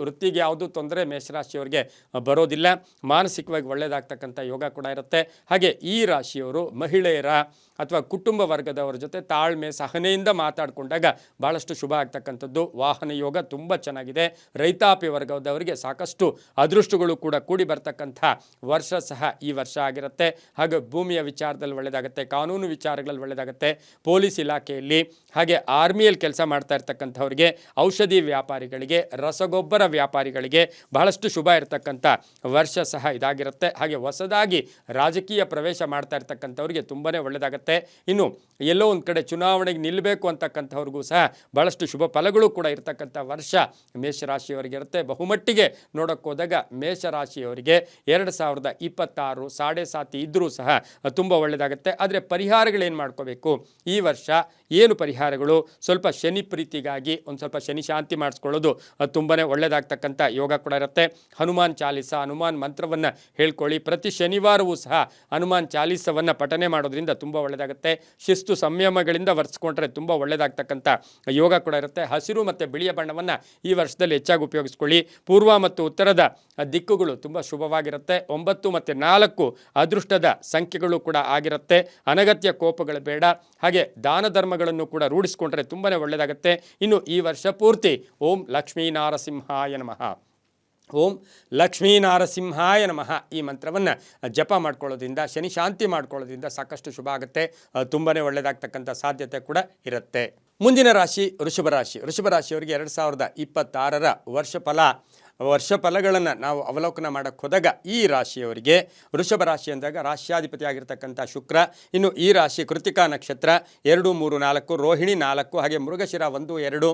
ವೃತ್ತಿಗೆ ಯಾವುದೂ ತೊಂದರೆ ಮೇಷರಾಶಿಯವರಿಗೆ ಬರೋದಿಲ್ಲ. ಮಾನಸಿಕವಾಗಿ ಒಳ್ಳೆಯದಾಗ್ತಕ್ಕಂಥ ಯೋಗ ಕೂಡ ಇರುತ್ತೆ. ಹಾಗೆ ಈ ರಾಶಿಯವರು ಮಹಿಳೆಯರ ಅಥವಾ ಕುಟುಂಬ ವರ್ಗದವರ ಜೊತೆ ತಾಳ್ಮೆ ಸಹನೆಯಿಂದ ಮಾತಾಡಿಕೊಂಡಾಗ ಭಾಳಷ್ಟು ಶುಭ ಆಗ್ತಕ್ಕಂಥದ್ದು. ವಾಹನ ಯೋಗ ತುಂಬ ಚೆನ್ನಾಗಿದೆ. ರೈತಾಪಿ ವರ್ಗದವರಿಗೆ ಸಾಕಷ್ಟು ಅದೃಷ್ಟಗಳು ಕೂಡ ಕೂಡಿ ಬರ್ತಕ್ಕಂಥ ವರ್ಷ ಸಹ ಈ ವರ್ಷ ಆಗಿರುತ್ತೆ. ಹಾಗೆ ಭೂಮಿಯ ವಿಚಾರದಲ್ಲಿ ಒಳ್ಳೆಯದಾಗುತ್ತೆ, ಕಾನೂನು ವಿಚಾರಗಳಲ್ಲಿ ಒಳ್ಳೆಯದಾಗುತ್ತೆ. ಪೊಲೀಸ್ ಇಲಾಖೆಯಲ್ಲಿ ಹಾಗೆ ಆರ್ಮಿಯಲ್ಲಿ ಕೆಲಸ ಮಾಡ್ತಾ ಇರ್ತಕ್ಕಂಥವ್ರಿಗೆ, ಔಷಧಿ ವ್ಯಾಪಾರಿಗಳಿಗೆ, ರಸಗೊಬ್ಬರ ವ್ಯಾಪಾರಿಗಳಿಗೆ ಬಹಳಷ್ಟು ಶುಭ ಇರತಕ್ಕಂಥ ವರ್ಷ ಸಹ ಇದಾಗಿರುತ್ತೆ. ಹಾಗೆ ಹೊಸದಾಗಿ ರಾಜಕೀಯ ಪ್ರವೇಶ ಮಾಡ್ತಾ ಇರ್ತಕ್ಕಂಥವ್ರಿಗೆ ತುಂಬಾ ಒಳ್ಳೆಯದಾಗುತ್ತೆ. ಇನ್ನು ಎಲ್ಲೋ ಒಂದು ಕಡೆ ಚುನಾವಣೆಗೆ ನಿಲ್ಲಬೇಕು ಅಂತಕ್ಕಂಥವ್ರಿಗೂ ಸಹ ಬಹಳಷ್ಟು ಶುಭ ಫಲಗಳು ಕೂಡ ಇರತಕ್ಕಂಥ ವರ್ಷ ಮೇಷರಾಶಿಯವರಿಗೆ ಇರುತ್ತೆ. ಬಹುಮಟ್ಟಿಗೆ ನೋಡೋಕೆ ಹೋದಾಗ ಮೇಷರಾಶಿಯವರಿಗೆ 2026 ಸಾಡೆ ಸಾತಿ ಇದ್ದರೂ ಸಹ ತುಂಬ ಒಳ್ಳೆಯದಾಗುತ್ತೆ. ಆದರೆ ಪರಿಹಾರಗಳೇನು ಮಾಡ್ಕೋಬೇಕು ಈ ವರ್ಷ, ಏನು ಪರಿಹಾರಗಳು? ಸ್ವಲ್ಪ ಶನಿ ಪ್ರೀತಿಗಾಗಿ ಒಂದು ಸ್ವಲ್ಪ ಶನಿ ಶಾಂತಿ ಮಾಡಿಸ್ಕೊಳ್ಳೋದು ತುಂಬಾ ಒಳ್ಳೆಯದಾಗ್ತಕ್ಕಂಥ ಯೋಗ ಕೂಡ ಇರುತ್ತೆ. ಹನುಮಾನ್ ಚಾಲೀಸ, ಹನುಮಾನ್ ಮಂತ್ರವನ್ನು ಹೇಳ್ಕೊಳ್ಳಿ. ಪ್ರತಿ ಶನಿವಾರವೂ ಸಹ ಹನುಮಾನ್ ಚಾಲೀಸವನ್ನು ಪಠನೆ ಮಾಡೋದ್ರಿಂದ ತುಂಬ ಒಳ್ಳೆಯದಾಗುತ್ತೆ. ಶಿಸ್ತು ಸಂಯಮಗಳಿಂದ ವರ್ತಿಸ್ಕೊಂಡ್ರೆ ತುಂಬ ಒಳ್ಳೆಯದಾಗ್ತಕ್ಕಂಥ ಯೋಗ ಕೂಡ ಇರುತ್ತೆ. ಹಸಿರು ಮತ್ತು ಬಿಳಿಯ ಬಣ್ಣವನ್ನು ಈ ವರ್ಷದಲ್ಲಿ ಹೆಚ್ಚಾಗಿ ಉಪಯೋಗಿಸ್ಕೊಳ್ಳಿ. ಪೂರ್ವ ಮತ್ತು ಉತ್ತರದ ದಿಕ್ಕುಗಳು ತುಂಬ ಶುಭವಾಗಿರುತ್ತೆ. 9 ಮತ್ತು 4 ಅದೃಷ್ಟದ ಸಂಖ್ಯೆಗಳು ಕೂಡ ಆಗಿರುತ್ತೆ. ಅನಗತ್ಯ ಕೋಪಗಳು ಬೇಡ. ಹಾಗೆ ದಾನ ಧರ್ಮಗಳನ್ನು ಕೂಡ ರೂಢಿಸಿಕೊಂಡ್ರೆ ತುಂಬಾ ಒಳ್ಳೆಯದಾಗುತ್ತೆ. ಇನ್ನು ಈ ವರ್ಷ ಪೂರ್ತಿ ಓಂ ಲಕ್ಷ್ಮೀ ನಾರಸಿಂಹಾಯ ನಮಃ, ಓಂ ಲಕ್ಷ್ಮೀ ನಾರಸಿಂಹಾಯ ನಮಃ ಈ ಮಂತ್ರವನ್ನು ಜಪ ಮಾಡ್ಕೊಳ್ಳೋದ್ರಿಂದ, ಶನಿ ಶಾಂತಿ ಮಾಡ್ಕೊಳ್ಳೋದ್ರಿಂದ ಸಾಕಷ್ಟು ಶುಭ ಆಗುತ್ತೆ. ತುಂಬಾ ಒಳ್ಳೆಯದಾಗ್ತಕ್ಕಂಥ ಸಾಧ್ಯತೆ ಕೂಡ ಇರುತ್ತೆ. ಮುಂದಿನ ರಾಶಿ ವೃಷಭ ರಾಶಿ. ವೃಷಭ ರಾಶಿಯವರಿಗೆ 2026ರ ವರ್ಷ ಫಲಗಳನ್ನು ನಾವು ಅವಲೋಕನ ಮಾಡೋಕ್ಕೆ ಹೋದಾಗ ಈ ರಾಶಿಯವರಿಗೆ, ವೃಷಭ ರಾಶಿ ಅಂದಾಗ ರಾಶ್ಯಾಧಿಪತಿ ಆಗಿರ್ತಕ್ಕಂಥ ಶುಕ್ರ, ಇನ್ನು ಈ ರಾಶಿ ಕೃತಿಕಾ ನಕ್ಷತ್ರ 2, 3, 4, ರೋಹಿಣಿ 4 ಹಾಗೆ ಮೃಗಶಿರ 1, 2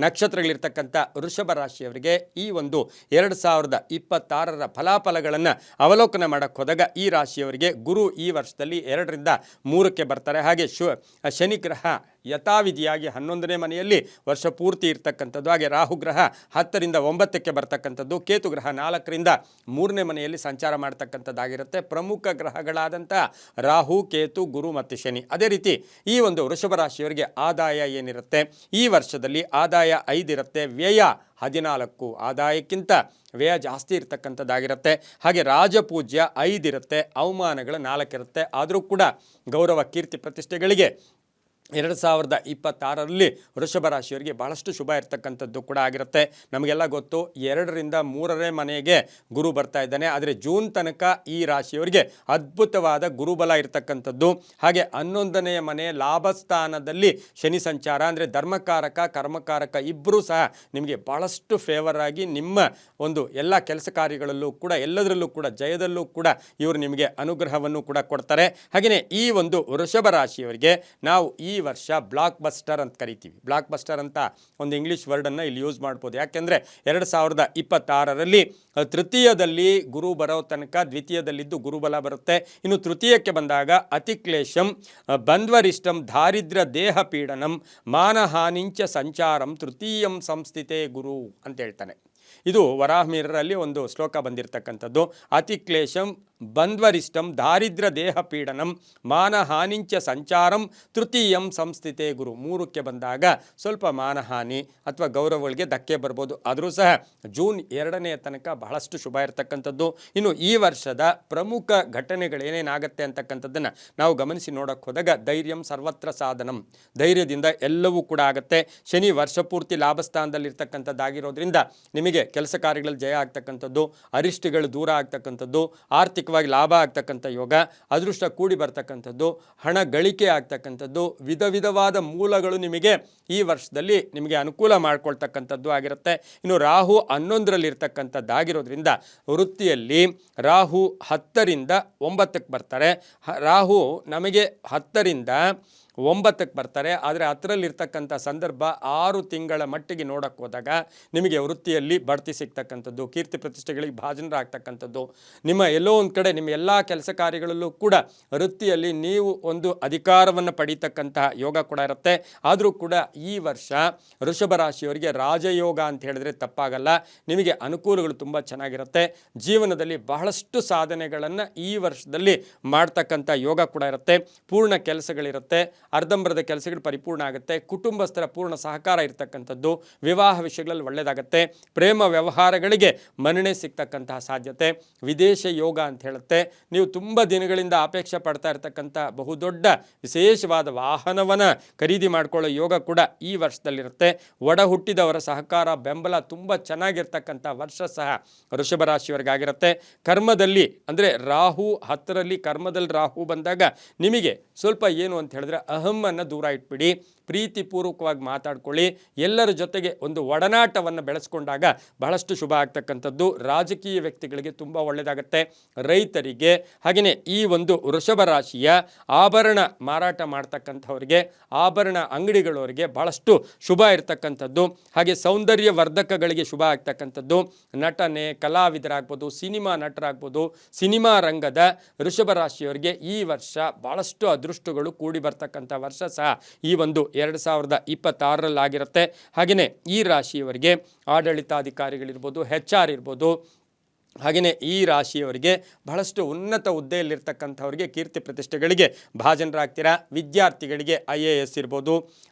ನಕ್ಷತ್ರಗಳಿರ್ತಕ್ಕಂಥ ವೃಷಭ ರಾಶಿಯವರಿಗೆ ಈ ಒಂದು 2026ರ ಫಲಾಫಲಗಳನ್ನು ಅವಲೋಕನ ಮಾಡೋಕ್ಕೆ ಹೋದಾಗ ಈ ರಾಶಿಯವರಿಗೆ ಗುರು ಈ ವರ್ಷದಲ್ಲಿ 2ರಿಂದ 3ಕ್ಕೆ ಬರ್ತಾರೆ. ಹಾಗೆ ಶನಿ ಗ್ರಹ ಯಥಾವಿಧಿಯಾಗಿ 11ನೇ ಮನೆಯಲ್ಲಿ ವರ್ಷ ಪೂರ್ತಿ ಇರ್ತಕ್ಕಂಥದ್ದು. ಹಾಗೆ ರಾಹುಗ್ರಹ 10ರಿಂದ 9ಕ್ಕೆ ಬರ್ತಕ್ಕಂಥದ್ದು, ಕೇತು ಗ್ರಹ 4ರಿಂದ 3ನೇ ಮನೆಯಲ್ಲಿ ಸಂಚಾರ ಮಾಡ್ತಕ್ಕಂಥದ್ದಾಗಿರುತ್ತೆ. ಪ್ರಮುಖ ಗ್ರಹಗಳಾದಂಥ ರಾಹು, ಕೇತು, ಗುರು ಮತ್ತು ಶನಿ. ಅದೇ ರೀತಿ ಈ ಒಂದು ವೃಷಭ ರಾಶಿಯವರಿಗೆ ಆದಾಯ ಏನಿರುತ್ತೆ, ಈ ವರ್ಷದಲ್ಲಿ ಆದಾಯ 5 ಇರುತ್ತೆ, ವ್ಯಯ 14. ಆದಾಯಕ್ಕಿಂತ ವ್ಯಯ ಜಾಸ್ತಿ ಇರತಕ್ಕಂಥದ್ದಾಗಿರುತ್ತೆ. ಹಾಗೆ ರಾಜಪೂಜ್ಯ 5 ಇರುತ್ತೆ, ಅವಮಾನಗಳು 4 ಇರುತ್ತೆ. ಆದರೂ ಕೂಡ ಗೌರವ, ಕೀರ್ತಿ, ಪ್ರತಿಷ್ಠೆಗಳಿಗೆ 2026ರಲ್ಲಿ ವೃಷಭ ರಾಶಿಯವರಿಗೆ ಭಾಳಷ್ಟು ಶುಭ ಇರ್ತಕ್ಕಂಥದ್ದು ಕೂಡ ಆಗಿರುತ್ತೆ. ನಮಗೆಲ್ಲ ಗೊತ್ತು 2ರಿಂದ 3ನೇ ಮನೆಗೆ ಗುರು ಬರ್ತಾ ಇದ್ದಾನೆ. ಆದರೆ ಜೂನ್ ತನಕ ಈ ರಾಶಿಯವರಿಗೆ ಅದ್ಭುತವಾದ ಗುರುಬಲ ಇರ್ತಕ್ಕಂಥದ್ದು. ಹಾಗೆ 11ನೇ ಮನೆ ಲಾಭಸ್ಥಾನದಲ್ಲಿ ಶನಿ ಸಂಚಾರ, ಅಂದರೆ ಧರ್ಮಕಾರಕ ಕರ್ಮಕಾರಕ ಇಬ್ಬರೂ ಸಹ ನಿಮಗೆ ಭಾಳಷ್ಟು ಫೇವರ್ ಆಗಿ ನಿಮ್ಮ ಒಂದು ಎಲ್ಲ ಕೆಲಸ ಕಾರ್ಯಗಳಲ್ಲೂ ಕೂಡ ಎಲ್ಲದರಲ್ಲೂ ಕೂಡ ಜಯದಲ್ಲೂ ಕೂಡ ಇವರು ನಿಮಗೆ ಅನುಗ್ರಹವನ್ನು ಕೂಡ ಕೊಡ್ತಾರೆ. ಹಾಗೆಯೇ ಈ ಒಂದು ವೃಷಭ ರಾಶಿಯವರಿಗೆ ನಾವು ಈ ವರ್ಷ ಬ್ಲಾಕ್ ಬಸ್ಟರ್ ಅಂತ ಕರಿತೀವಿ. ಬ್ಲಾಕ್ ಬಸ್ಟರ್ ಅಂತ ಒಂದು ಇಂಗ್ಲೀಷ್ ವರ್ಡನ್ನು ಇಲ್ಲಿ ಯೂಸ್ ಮಾಡ್ಬೋದು. ಯಾಕೆಂದರೆ 2026ರಲ್ಲಿ ತೃತೀಯದಲ್ಲಿ ಗುರು ಬರೋ ತನಕ ದ್ವಿತೀಯದಲ್ಲಿದ್ದು ಗುರುಬಲ ಬರುತ್ತೆ. ಇನ್ನು ತೃತೀಯಕ್ಕೆ ಬಂದಾಗ ಅತಿಕ್ಲೇಶಂ ಬಂಧ್ವರಿಷ್ಟಂ ದಾರಿದ್ರ್ಯ ದೇಹ ಪೀಡನಂ ಮಾನಹಾನಿಂಚ ಸಂಚಾರಂ ತೃತೀಯಂ ಸಂಸ್ಥಿತೆ ಗುರು ಅಂತ ಹೇಳ್ತಾನೆ. ಇದು ವರಾಹಮಿಹಿರರಲ್ಲಿ ಒಂದು ಶ್ಲೋಕ ಬಂದಿರತಕ್ಕಂಥದ್ದು. ಅತಿಕ್ಲೇಶಂ ಬಂಧ್ವರಿಷ್ಟಂ ದಾರಿದ್ರ್ಯ ದೇಹ ಪೀಡನಂ ಮಾನಹಾನಿಂಚ ಸಂಚಾರಂ ತೃತೀಯಂ ಸಂಸ್ಥಿತೆ ಗುರು. 3ಕ್ಕೆ ಬಂದಾಗ ಸ್ವಲ್ಪ ಮಾನಹಾನಿ ಅಥವಾ ಗೌರವಗಳಿಗೆ ಧಕ್ಕೆ ಬರ್ಬೋದು. ಆದರೂ ಸಹ ಜೂನ್ 2ನೇ ತನಕ ಬಹಳಷ್ಟು ಶುಭ ಇರತಕ್ಕಂಥದ್ದು. ಇನ್ನು ಈ ವರ್ಷದ ಪ್ರಮುಖ ಘಟನೆಗಳೇನೇನಾಗತ್ತೆ ಅಂತಕ್ಕಂಥದ್ದನ್ನು ನಾವು ಗಮನಿಸಿ ನೋಡೋಕ್ಕೆ ಹೋದಾಗ ಧೈರ್ಯಂ ಸರ್ವತ್ರ ಸಾಧನಂ, ಧೈರ್ಯದಿಂದ ಎಲ್ಲವೂ ಕೂಡ ಆಗುತ್ತೆ. ಶನಿ ವರ್ಷ ಪೂರ್ತಿ ಲಾಭಸ್ಥಾನದಲ್ಲಿರ್ತಕ್ಕಂಥದ್ದಾಗಿರೋದ್ರಿಂದ ನಿಮಗೆ ಕೆಲಸ ಕಾರ್ಯಗಳಲ್ಲಿ ಜಯ ಆಗ್ತಕ್ಕಂಥದ್ದು, ಅರಿಷ್ಟಗಳು ದೂರ ಆಗ್ತಕ್ಕಂಥದ್ದು, ಆರ್ಥಿಕವಾಗಿ ಲಾಭ ಆಗ್ತಕ್ಕಂಥ ಯೋಗ, ಅದೃಷ್ಟ ಕೂಡಿ ಬರ್ತಕ್ಕಂಥದ್ದು, ಹಣ ಗಳಿಕೆ ಆಗ್ತಕ್ಕಂಥದ್ದು, ವಿಧ ವಿಧವಾದ ಮೂಲಗಳು ನಿಮಗೆ ಈ ವರ್ಷದಲ್ಲಿ ನಿಮಗೆ ಅನುಕೂಲ ಮಾಡ್ಕೊಳ್ತಕ್ಕಂಥದ್ದು ಆಗಿರುತ್ತೆ. ಇನ್ನು ರಾಹು 11ರಲ್ಲಿರ್ತಕ್ಕಂಥದ್ದಾಗಿರೋದ್ರಿಂದ ವೃತ್ತಿಯಲ್ಲಿ ರಾಹು 10ರಿಂದ 9ಕ್ಕೆ ಬರ್ತಾರೆ. ರಾಹು ನಮಗೆ 10ರಿಂದ 9ಕ್ಕೆ ಬರ್ತಾರೆ. ಆದರೆ 10ರಲ್ಲಿರ್ತಕ್ಕಂಥ ಸಂದರ್ಭ 6 ತಿಂಗಳ ಮಟ್ಟಿಗೆ ನೋಡೋಕ್ಕೆ ಹೋದಾಗ ನಿಮಗೆ ವೃತ್ತಿಯಲ್ಲಿ ಬಡ್ತಿ ಸಿಗ್ತಕ್ಕಂಥದ್ದು, ಕೀರ್ತಿ ಪ್ರತಿಷ್ಠೆಗಳಿಗೆ ಭಾಜನರಾಗ್ತಕ್ಕಂಥದ್ದು, ನಿಮ್ಮ ಎಲ್ಲೋ ಒಂದು ಕಡೆ ನಿಮ್ಮ ಎಲ್ಲ ಕೆಲಸ ಕಾರ್ಯಗಳಲ್ಲೂ ಕೂಡ ವೃತ್ತಿಯಲ್ಲಿ ನೀವು ಒಂದು ಅಧಿಕಾರವನ್ನು ಪಡೀತಕ್ಕಂತಹ ಯೋಗ ಕೂಡ ಇರುತ್ತೆ. ಆದರೂ ಕೂಡ ಈ ವರ್ಷ ವೃಷಭ ರಾಶಿಯವರಿಗೆ ರಾಜಯೋಗ ಅಂತ ಹೇಳಿದ್ರೆ ತಪ್ಪಾಗಲ್ಲ. ನಿಮಗೆ ಅನುಕೂಲಗಳು ತುಂಬ ಚೆನ್ನಾಗಿರುತ್ತೆ. ಜೀವನದಲ್ಲಿ ಬಹಳಷ್ಟು ಸಾಧನೆಗಳನ್ನು ಈ ವರ್ಷದಲ್ಲಿ ಮಾಡ್ತಕ್ಕಂಥ ಯೋಗ ಕೂಡ ಇರುತ್ತೆ. ಪೂರ್ಣ ಕೆಲಸಗಳಿರುತ್ತೆ, ಅರ್ಧಂಬರ್ಧ ಕೆಲಸಗಳು ಪರಿಪೂರ್ಣ ಆಗುತ್ತೆ. ಕುಟುಂಬಸ್ಥರ ಪೂರ್ಣ ಸಹಕಾರ ಇರ್ತಕ್ಕಂಥದ್ದು, ವಿವಾಹ ವಿಷಯಗಳಲ್ಲಿ ಒಳ್ಳೆಯದಾಗುತ್ತೆ. ಪ್ರೇಮ ವ್ಯವಹಾರಗಳಿಗೆ ಮನ್ನಣೆ ಸಿಗ್ತಕ್ಕಂತಹ ಸಾಧ್ಯತೆ, ವಿದೇಶ ಯೋಗ ಅಂತ ಹೇಳುತ್ತೆ. ನೀವು ತುಂಬ ದಿನಗಳಿಂದ ಅಪೇಕ್ಷೆ ಪಡ್ತಾ ಇರ್ತಕ್ಕಂಥ ಬಹುದೊಡ್ಡ ವಿಶೇಷವಾದ ವಾಹನವನ್ನು ಖರೀದಿ ಮಾಡಿಕೊಳ್ಳೋ ಯೋಗ ಕೂಡ ಈ ವರ್ಷದಲ್ಲಿರುತ್ತೆ. ಒಡ ಹುಟ್ಟಿದವರ ಸಹಕಾರ ಬೆಂಬಲ ತುಂಬ ಚೆನ್ನಾಗಿರ್ತಕ್ಕಂಥ ವರ್ಷ ಸಹ ವೃಷಭ ರಾಶಿಯವರಿಗಾಗಿರುತ್ತೆ. ಕರ್ಮದಲ್ಲಿ ಅಂದರೆ ರಾಹು 10ರಲ್ಲಿ ಕರ್ಮದಲ್ಲಿ ರಾಹು ಬಂದಾಗ ನಿಮಗೆ ಸ್ವಲ್ಪ ಏನು ಅಂತ ಹೇಳಿದ್ರೆ ಅಹಮ್ಮನ್ನು ದೂರ ಇಟ್ಬಿಡಿ, ಪ್ರೀತಿಪೂರ್ವಕವಾಗಿ ಮಾತಾಡ್ಕೊಳ್ಳಿ. ಎಲ್ಲರ ಜೊತೆಗೆ ಒಂದು ಒಡನಾಟವನ್ನು ಬೆಳೆಸ್ಕೊಂಡಾಗ ಬಹಳಷ್ಟು ಶುಭ ಆಗ್ತಕ್ಕಂಥದ್ದು. ರಾಜಕೀಯ ವ್ಯಕ್ತಿಗಳಿಗೆ ತುಂಬ ಒಳ್ಳೆಯದಾಗುತ್ತೆ. ರೈತರಿಗೆ, ಹಾಗೆಯೇ ಈ ಒಂದು ವೃಷಭ ರಾಶಿಯ ಆಭರಣ ಮಾರಾಟ ಮಾಡ್ತಕ್ಕಂಥವ್ರಿಗೆ, ಆಭರಣ ಅಂಗಡಿಗಳವರಿಗೆ ಬಹಳಷ್ಟು ಶುಭ ಇರ್ತಕ್ಕಂಥದ್ದು. ಹಾಗೆ ಸೌಂದರ್ಯ ವರ್ಧಕಗಳಿಗೆ ಶುಭ ಆಗ್ತಕ್ಕಂಥದ್ದು. ನಟನೆ, ಕಲಾವಿದರಾಗ್ಬೋದು, ಸಿನಿಮಾ ನಟರಾಗ್ಬೋದು, ಸಿನಿಮಾ ರಂಗದ ವೃಷಭ ರಾಶಿಯವರಿಗೆ ಈ ವರ್ಷ ಬಹಳಷ್ಟು ಅದೃಷ್ಟಗಳು ಕೂಡಿ ಬರ್ತಕ್ಕಂಥ ವರ್ಷ ಸಹ ಈ ಒಂದು 2026ರಲ್ಲಾಗಿರುತ್ತೆ. ಹಾಗೆಯೇ ಈ ರಾಶಿಯವರಿಗೆ ಆಡಳಿತಾಧಿಕಾರಿಗಳಿರ್ಬೋದು, HR ಇರ್ಬೋದು, ಹಾಗೆಯೇ ಈ ರಾಶಿಯವರಿಗೆ ಬಹಳಷ್ಟು ಉನ್ನತ ಹುದ್ದೆಯಲ್ಲಿರ್ತಕ್ಕಂಥವ್ರಿಗೆ ಕೀರ್ತಿ ಪ್ರತಿಷ್ಠೆಗಳಿಗೆ ಭಾಜನರಾಗ್ತೀರಾ. ವಿದ್ಯಾರ್ಥಿಗಳಿಗೆ IAS ಇರ್ಬೋದು,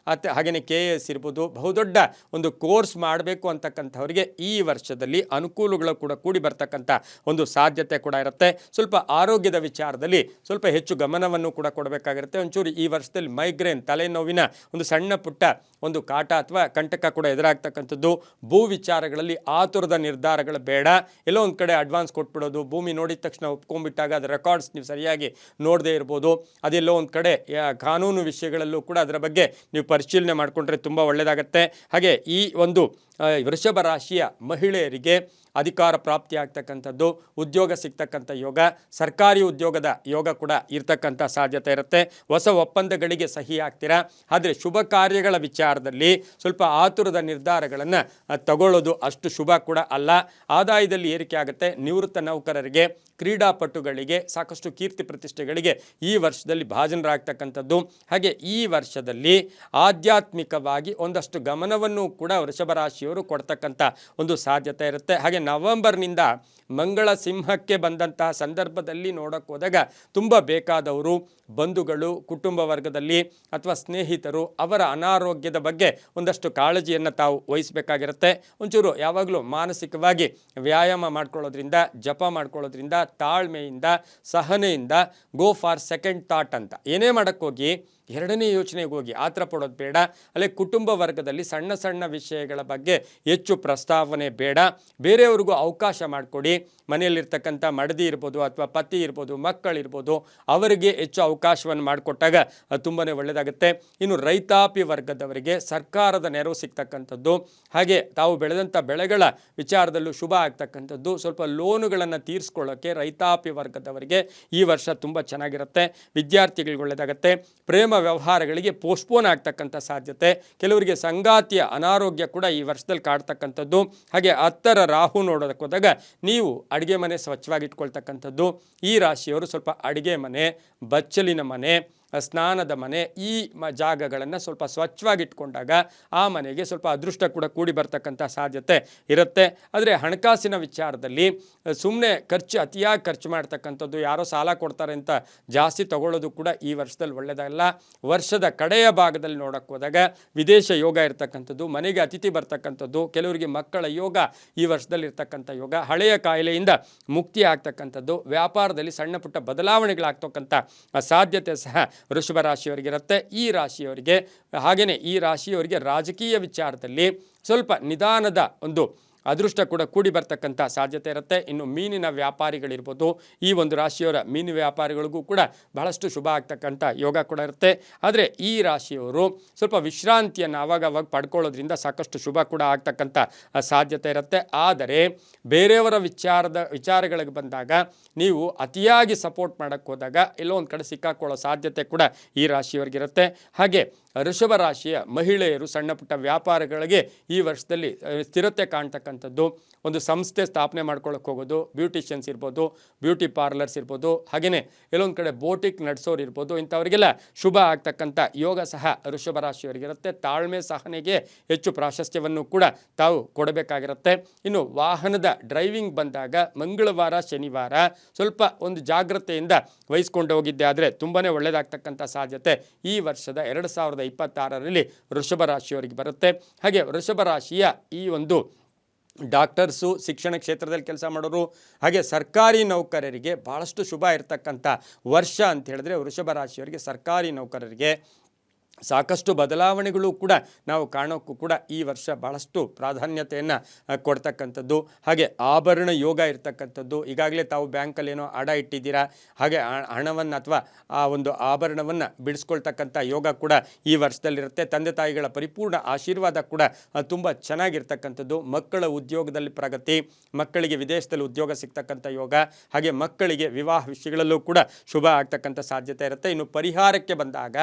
ಹಾಗೆಯೇ KAS ಇರ್ಬೋದು, ಬಹುದೊಡ್ಡ ಒಂದು ಕೋರ್ಸ್ ಮಾಡಬೇಕು ಅಂತಕ್ಕಂಥವ್ರಿಗೆ ಈ ವರ್ಷದಲ್ಲಿ ಅನುಕೂಲಗಳು ಕೂಡ ಕೂಡಿ ಬರ್ತಕ್ಕಂಥ ಒಂದು ಸಾಧ್ಯತೆ ಕೂಡ ಇರುತ್ತೆ. ಸ್ವಲ್ಪ ಆರೋಗ್ಯದ ವಿಚಾರದಲ್ಲಿ ಸ್ವಲ್ಪ ಹೆಚ್ಚು ಗಮನವನ್ನು ಕೂಡ ಕೊಡಬೇಕಾಗಿರುತ್ತೆ. ಒಂಚೂರು ಈ ವರ್ಷದಲ್ಲಿ ಮೈಗ್ರೇನ್, ತಲೆನೋವಿನ ಒಂದು ಸಣ್ಣ ಪುಟ್ಟ ಒಂದು ಕಾಟ ಅಥವಾ ಕಂಟಕ ಕೂಡ ಎದುರಾಗ್ತಕ್ಕಂಥದ್ದು. ಭೂ ವಿಚಾರಗಳಲ್ಲಿ ಆತುರದ ನಿರ್ಧಾರಗಳು ಬೇಡ. ಎಲ್ಲೋ ಒಂದು ಕಡೆ ಅಡ್ವಾನ್ಸ್ ಕೊಟ್ಬಿಡೋದು, ಭೂಮಿ ನೋಡಿದ ತಕ್ಷಣ ಒಪ್ಕೊಂಡ್ಬಿಟ್ಟಾಗ ಅದರ ರೆಕಾರ್ಡ್ಸ್ ನೀವು ಸರಿಯಾಗಿ ನೋಡದೇ ಇರ್ಬೋದು. ಅದೆಲ್ಲೋ ಒಂದು ಕಡೆ ಕಾನೂನು ವಿಷಯಗಳಲ್ಲೂ ಕೂಡ ಅದರ ಬಗ್ಗೆ ನೀವು ಪರಿಶೀಲನೆ ಮಾಡಿಕೊಂಡ್ರೆ ತುಂಬ ಒಳ್ಳೆಯದಾಗತ್ತೆ. ಹಾಗೆ ಈ ಒಂದು ವೃಷಭ ರಾಶಿಯ ಮಹಿಳೆಯರಿಗೆ ಅಧಿಕಾರ ಪ್ರಾಪ್ತಿ ಆಗ್ತಕ್ಕಂಥದ್ದು, ಉದ್ಯೋಗ ಸಿಗ್ತಕ್ಕಂಥ ಯೋಗ, ಸರ್ಕಾರಿ ಉದ್ಯೋಗದ ಯೋಗ ಕೂಡ ಇರ್ತಕ್ಕಂಥ ಸಾಧ್ಯತೆ ಇರುತ್ತೆ. ಹೊಸ ಒಪ್ಪಂದಗಳಿಗೆ ಸಹಿ ಆಗ್ತೀರಾ. ಆದರೆ ಶುಭ ಕಾರ್ಯಗಳ ವಿಚಾರದಲ್ಲಿ ಸ್ವಲ್ಪ ಆತುರದ ನಿರ್ಧಾರಗಳನ್ನು ತಗೊಳ್ಳೋದು ಅಷ್ಟು ಶುಭ ಕೂಡ ಅಲ್ಲ. ಆದಾಯದಲ್ಲಿ ಏರಿಕೆ ಆಗುತ್ತೆ. ನಿವೃತ್ತ ನೌಕರರಿಗೆ, ಕ್ರೀಡಾಪಟುಗಳಿಗೆ, ಸಾಕಷ್ಟು ಕೀರ್ತಿ ಪ್ರತಿಷ್ಠೆಗಳಿಗೆ ಈ ವರ್ಷದಲ್ಲಿ ಭಾಜನರಾಗ್ತಕ್ಕಂಥದ್ದು. ಹಾಗೆ ಈ ವರ್ಷದಲ್ಲಿ ಆಧ್ಯಾತ್ಮಿಕವಾಗಿ ಒಂದಷ್ಟು ಗಮನವನ್ನು ಕೂಡ ವೃಷಭ ರಾಶಿಯವರು ಕೊಡ್ತಕ್ಕಂಥ ಒಂದು ಸಾಧ್ಯತೆ ಇರುತ್ತೆ. ಹಾಗೆ ನವೆಂಬರ್ನಿಂದ ಮಂಗಳ ಸಿಂಹಕ್ಕೆ ಬಂದಂತಹ ಸಂದರ್ಭದಲ್ಲಿ ನೋಡೋಕೆ ಹೋದಾಗ ತುಂಬ ಬೇಕಾದವರು, ಬಂಧುಗಳು, ಕುಟುಂಬ ವರ್ಗದಲ್ಲಿ ಅಥವಾ ಸ್ನೇಹಿತರು ಅವರ ಅನಾರೋಗ್ಯದ ಬಗ್ಗೆ ಒಂದಷ್ಟು ಕಾಳಜಿಯನ್ನು ತಾವು ವಹಿಸಬೇಕಾಗಿರುತ್ತೆ. ಒಂಚೂರು ಯಾವಾಗಲೂ ಮಾನಸಿಕವಾಗಿ ವ್ಯಾಯಾಮ ಮಾಡ್ಕೊಳ್ಳೋದ್ರಿಂದ, ಜಪ ಮಾಡ್ಕೊಳ್ಳೋದ್ರಿಂದ, ತಾಳ್ಮೆಯಿಂದ, ಸಹನೆಯಿಂದ, ಗೋ ಫಾರ್ ಸೆಕೆಂಡ್ ಥಾಟ್ ಅಂತ ಏನೇ ಮಾಡೋಕ್ಕೋಗಿ ಎರಡನೇ ಯೋಚನೆಗೆ ಹೋಗಿ ಆತರ ಪಡೋದು ಬೇಡ. ಅಲ್ಲೇ ಕುಟುಂಬ ವರ್ಗದಲ್ಲಿ ಸಣ್ಣ ಸಣ್ಣ ವಿಷಯಗಳ ಬಗ್ಗೆ ಹೆಚ್ಚು ಪ್ರಸ್ತಾವನೆ ಬೇಡ. ಬೇರೆಯವ್ರಿಗೂ ಅವಕಾಶ ಮಾಡಿಕೊಡಿ. ಮನೆಯಲ್ಲಿರ್ತಕ್ಕಂಥ ಮಡದಿ ಇರ್ಬೋದು ಅಥವಾ ಪತಿ ಇರ್ಬೋದು, ಮಕ್ಕಳಿರ್ಬೋದು, ಅವರಿಗೆ ಹೆಚ್ಚು ಅವಕಾಶವನ್ನು ಮಾಡಿಕೊಟ್ಟಾಗ ತುಂಬಾ ಒಳ್ಳೆಯದಾಗುತ್ತೆ. ಇನ್ನು ರೈತಾಪಿ ವರ್ಗದವರಿಗೆ ಸರ್ಕಾರದ ನೆರವು ಸಿಗ್ತಕ್ಕಂಥದ್ದು, ಹಾಗೆ ತಾವು ಬೆಳೆದಂಥ ಬೆಳೆಗಳ ವಿಚಾರದಲ್ಲೂ ಶುಭ ಆಗ್ತಕ್ಕಂಥದ್ದು, ಸ್ವಲ್ಪ ಲೋನುಗಳನ್ನು ತೀರಿಸ್ಕೊಳ್ಳೋಕ್ಕೆ ರೈತಾಪಿ ವರ್ಗದವರಿಗೆ ಈ ವರ್ಷ ತುಂಬ ಚೆನ್ನಾಗಿರುತ್ತೆ. ವಿದ್ಯಾರ್ಥಿಗಳಿಗೆ ಒಳ್ಳೆಯದಾಗುತ್ತೆ. ಪ್ರೇಮ ವ್ಯವಹಾರಗಳಿಗೆ ಪೋಸ್ಟ್ಪೋನ್ ಆಗ್ತಕ್ಕಂಥ ಸಾಧ್ಯತೆ, ಕೆಲವರಿಗೆ ಸಂಗಾತಿಯ ಅನಾರೋಗ್ಯ ಕೂಡ ಈ ವರ್ಷದಲ್ಲಿ ಕಾಡ್ತಕ್ಕಂಥದ್ದು. ಹಾಗೆ 10ರ ರಾಹು ನೋಡೋದಕ್ಕೆ ಹೋದಾಗ ನೀವು ಅಡುಗೆ ಮನೆ ಸ್ವಚ್ಛವಾಗಿ ಇಟ್ಕೊಳ್ತಕ್ಕಂಥದ್ದು. ಈ ರಾಶಿಯವರು ಸ್ವಲ್ಪ ಅಡುಗೆ ಮನೆ, ಬಚ್ಚಲಿನ ಮನೆ, ಸ್ನಾನದ ಮನೆ, ಈ ಜಾಗಗಳನ್ನು ಸ್ವಲ್ಪ ಸ್ವಚ್ಛವಾಗಿ ಇಟ್ಕೊಂಡಾಗ ಆ ಮನೆಗೆ ಸ್ವಲ್ಪ ಅದೃಷ್ಟ ಕೂಡ ಕೂಡಿ ಬರ್ತಕ್ಕಂಥ ಸಾಧ್ಯತೆ ಇರುತ್ತೆ. ಆದರೆ ಹಣಕಾಸಿನ ವಿಚಾರದಲ್ಲಿ ಸುಮ್ಮನೆ ಅತಿಯಾಗಿ ಖರ್ಚು ಮಾಡ್ತಕ್ಕಂಥದ್ದು, ಯಾರೋ ಸಾಲ ಕೊಡ್ತಾರೆ ಅಂತ ಜಾಸ್ತಿ ತಗೊಳ್ಳೋದು ಕೂಡ ಈ ವರ್ಷದಲ್ಲಿ ಒಳ್ಳೆಯದಲ್ಲ. ವರ್ಷದ ಕಡೆಯ ಭಾಗದಲ್ಲಿ ನೋಡೋಕ್ಕೆ ಹೋದಾಗ ವಿದೇಶ ಯೋಗ ಇರ್ತಕ್ಕಂಥದ್ದು, ಮನೆಗೆ ಅತಿಥಿ ಬರ್ತಕ್ಕಂಥದ್ದು, ಕೆಲವರಿಗೆ ಮಕ್ಕಳ ಯೋಗ ಈ ವರ್ಷದಲ್ಲಿ ಇರ್ತಕ್ಕಂಥ ಯೋಗ, ಹಳೆಯ ಕಾಯಿಲೆಯಿಂದ ಮುಕ್ತಿ ಆಗ್ತಕ್ಕಂಥದ್ದು, ವ್ಯಾಪಾರದಲ್ಲಿ ಸಣ್ಣ ಪುಟ್ಟ ಬದಲಾವಣೆಗಳಾಗ್ತಕ್ಕಂಥ ಸಾಧ್ಯತೆ ಸಹ ವೃಷಭ ರಾಶಿಯವರಿಗಿರುತ್ತೆ. ಈ ರಾಶಿಯವರಿಗೆ ಹಾಗೆಯೇ ಈ ರಾಶಿಯವರಿಗೆ ರಾಜಕೀಯ ವಿಚಾರದಲ್ಲಿ ಸ್ವಲ್ಪ ನಿಧಾನದ ಒಂದು ಅದೃಷ್ಟ ಕೂಡ ಕೂಡಿ ಬರ್ತಕ್ಕಂಥ ಸಾಧ್ಯತೆ ಇರುತ್ತೆ. ಇನ್ನು ಮೀನಿನ ವ್ಯಾಪಾರಿಗಳಿರ್ಬೋದು, ಈ ಒಂದು ರಾಶಿಯವರ ಮೀನು ವ್ಯಾಪಾರಿಗಳಿಗೂ ಕೂಡ ಬಹಳಷ್ಟು ಶುಭ ಆಗ್ತಕ್ಕಂಥ ಯೋಗ ಕೂಡ ಇರುತ್ತೆ. ಆದರೆ ಈ ರಾಶಿಯವರು ಸ್ವಲ್ಪ ವಿಶ್ರಾಂತಿಯನ್ನು ಆವಾಗವಾಗ ಪಡ್ಕೊಳ್ಳೋದ್ರಿಂದ ಸಾಕಷ್ಟು ಶುಭ ಕೂಡ ಆಗ್ತಕ್ಕಂಥ ಸಾಧ್ಯತೆ ಇರುತ್ತೆ. ಆದರೆ ಬೇರೆಯವರ ವಿಚಾರಗಳಿಗೆ ಬಂದಾಗ ನೀವು ಅತಿಯಾಗಿ ಸಪೋರ್ಟ್ ಮಾಡೋಕ್ಕೆ ಹೋದಾಗ ಎಲ್ಲೋ ಒಂದು ಕಡೆ ಸಿಕ್ಕಾಕೊಳ್ಳೋ ಸಾಧ್ಯತೆ ಕೂಡ ಈ ರಾಶಿಯವರಿಗಿರುತ್ತೆ. ಹಾಗೆ ವೃಷಭ ರಾಶಿಯ ಮಹಿಳೆಯರು ಸಣ್ಣ ಪುಟ್ಟ ವ್ಯಾಪಾರಗಳಿಗೆ ಈ ವರ್ಷದಲ್ಲಿ ಸ್ಥಿರತೆ ಕಾಣ್ತಕ್ಕಂಥದ್ದು, ಒಂದು ಸಂಸ್ಥೆ ಸ್ಥಾಪನೆ ಮಾಡ್ಕೊಳ್ಳೋಕೆ ಹೋಗೋದು, ಬ್ಯೂಟಿಷಿಯನ್ಸ್ ಇರ್ಬೋದು, ಬ್ಯೂಟಿ ಪಾರ್ಲರ್ಸ್ ಇರ್ಬೋದು, ಹಾಗೆಯೇ ಎಲ್ಲೊಂದು ಕಡೆ ಬೋಟಿಕ್ ನಡೆಸೋರು ಇರ್ಬೋದು, ಇಂಥವರಿಗೆಲ್ಲ ಶುಭ ಆಗ್ತಕ್ಕಂಥ ಯೋಗ ಸಹ ವೃಷಭ ರಾಶಿಯವರಿಗಿರುತ್ತೆ. ತಾಳ್ಮೆ ಸಹನೆಗೆ ಹೆಚ್ಚು ಪ್ರಾಶಸ್ತ್ಯವನ್ನು ಕೂಡ ತಾವು ಕೊಡಬೇಕಾಗಿರುತ್ತೆ. ಇನ್ನು ವಾಹನದ ಡ್ರೈವಿಂಗ್ ಬಂದಾಗ ಮಂಗಳವಾರ, ಶನಿವಾರ ಸ್ವಲ್ಪ ಒಂದು ಜಾಗ್ರತೆಯಿಂದ ವಹಿಸ್ಕೊಂಡು ಹೋಗಿದ್ದೆ ಆದರೆ ತುಂಬಾ ಒಳ್ಳೆಯದಾಗ್ತಕ್ಕಂಥ ಸಾಧ್ಯತೆ ಈ ವರ್ಷದ 2026ರಲ್ಲಿ ವೃಷಭ ರಾಶಿಯವರಿಗೆ ಬರುತ್ತೆ. ಹಾಗೆ ವೃಷಭ ರಾಶಿಯ ಈ ಒಂದು ಡಾಕ್ಟರ್ಸು, ಶಿಕ್ಷಣ ಕ್ಷೇತ್ರದಲ್ಲಿ ಕೆಲಸ ಮಾಡೋರು, ಹಾಗೆ ಸರ್ಕಾರಿ ನೌಕರರಿಗೆ ಭಾಳಷ್ಟು ಶುಭ ಇರತಕ್ಕಂಥ ವರ್ಷ ಅಂತ ಹೇಳಿದ್ರೆ ವೃಷಭ ರಾಶಿಯವರಿಗೆ ಸರ್ಕಾರಿ ನೌಕರರಿಗೆ ಸಾಕಷ್ಟು ಬದಲಾವಣೆಗಳು ಕೂಡ ನಾವು ಕಾಣೋಕ್ಕೂ ಕೂಡ ಈ ವರ್ಷ ಭಾಳಷ್ಟು ಪ್ರಾಧಾನ್ಯತೆಯನ್ನು ಕೊಡ್ತಕ್ಕಂಥದ್ದು. ಹಾಗೆ ಆಭರಣ ಯೋಗ ಇರ್ತಕ್ಕಂಥದ್ದು, ಈಗಾಗಲೇ ತಾವು ಬ್ಯಾಂಕಲ್ಲಿ ಏನೋ ಅಡ ಇಟ್ಟಿದ್ದೀರಾ, ಹಾಗೆ ಹಣವನ್ನು ಅಥವಾ ಆ ಒಂದು ಆಭರಣವನ್ನು ಬಿಡಿಸ್ಕೊಳ್ತಕ್ಕಂಥ ಯೋಗ ಕೂಡ ಈ ವರ್ಷದಲ್ಲಿರುತ್ತೆ. ತಂದೆ ತಾಯಿಗಳ ಪರಿಪೂರ್ಣ ಆಶೀರ್ವಾದ ಕೂಡ ತುಂಬ ಚೆನ್ನಾಗಿರ್ತಕ್ಕಂಥದ್ದು. ಮಕ್ಕಳ ಉದ್ಯೋಗದಲ್ಲಿ ಪ್ರಗತಿ, ಮಕ್ಕಳಿಗೆ ವಿದೇಶದಲ್ಲಿ ಉದ್ಯೋಗ ಸಿಗ್ತಕ್ಕಂಥ ಯೋಗ, ಹಾಗೆ ಮಕ್ಕಳಿಗೆ ವಿವಾಹ ವಿಷಯಗಳಲ್ಲೂ ಕೂಡ ಶುಭ ಆಗ್ತಕ್ಕಂಥ ಸಾಧ್ಯತೆ ಇರುತ್ತೆ. ಇನ್ನು ಪರಿಹಾರಕ್ಕೆ ಬಂದಾಗ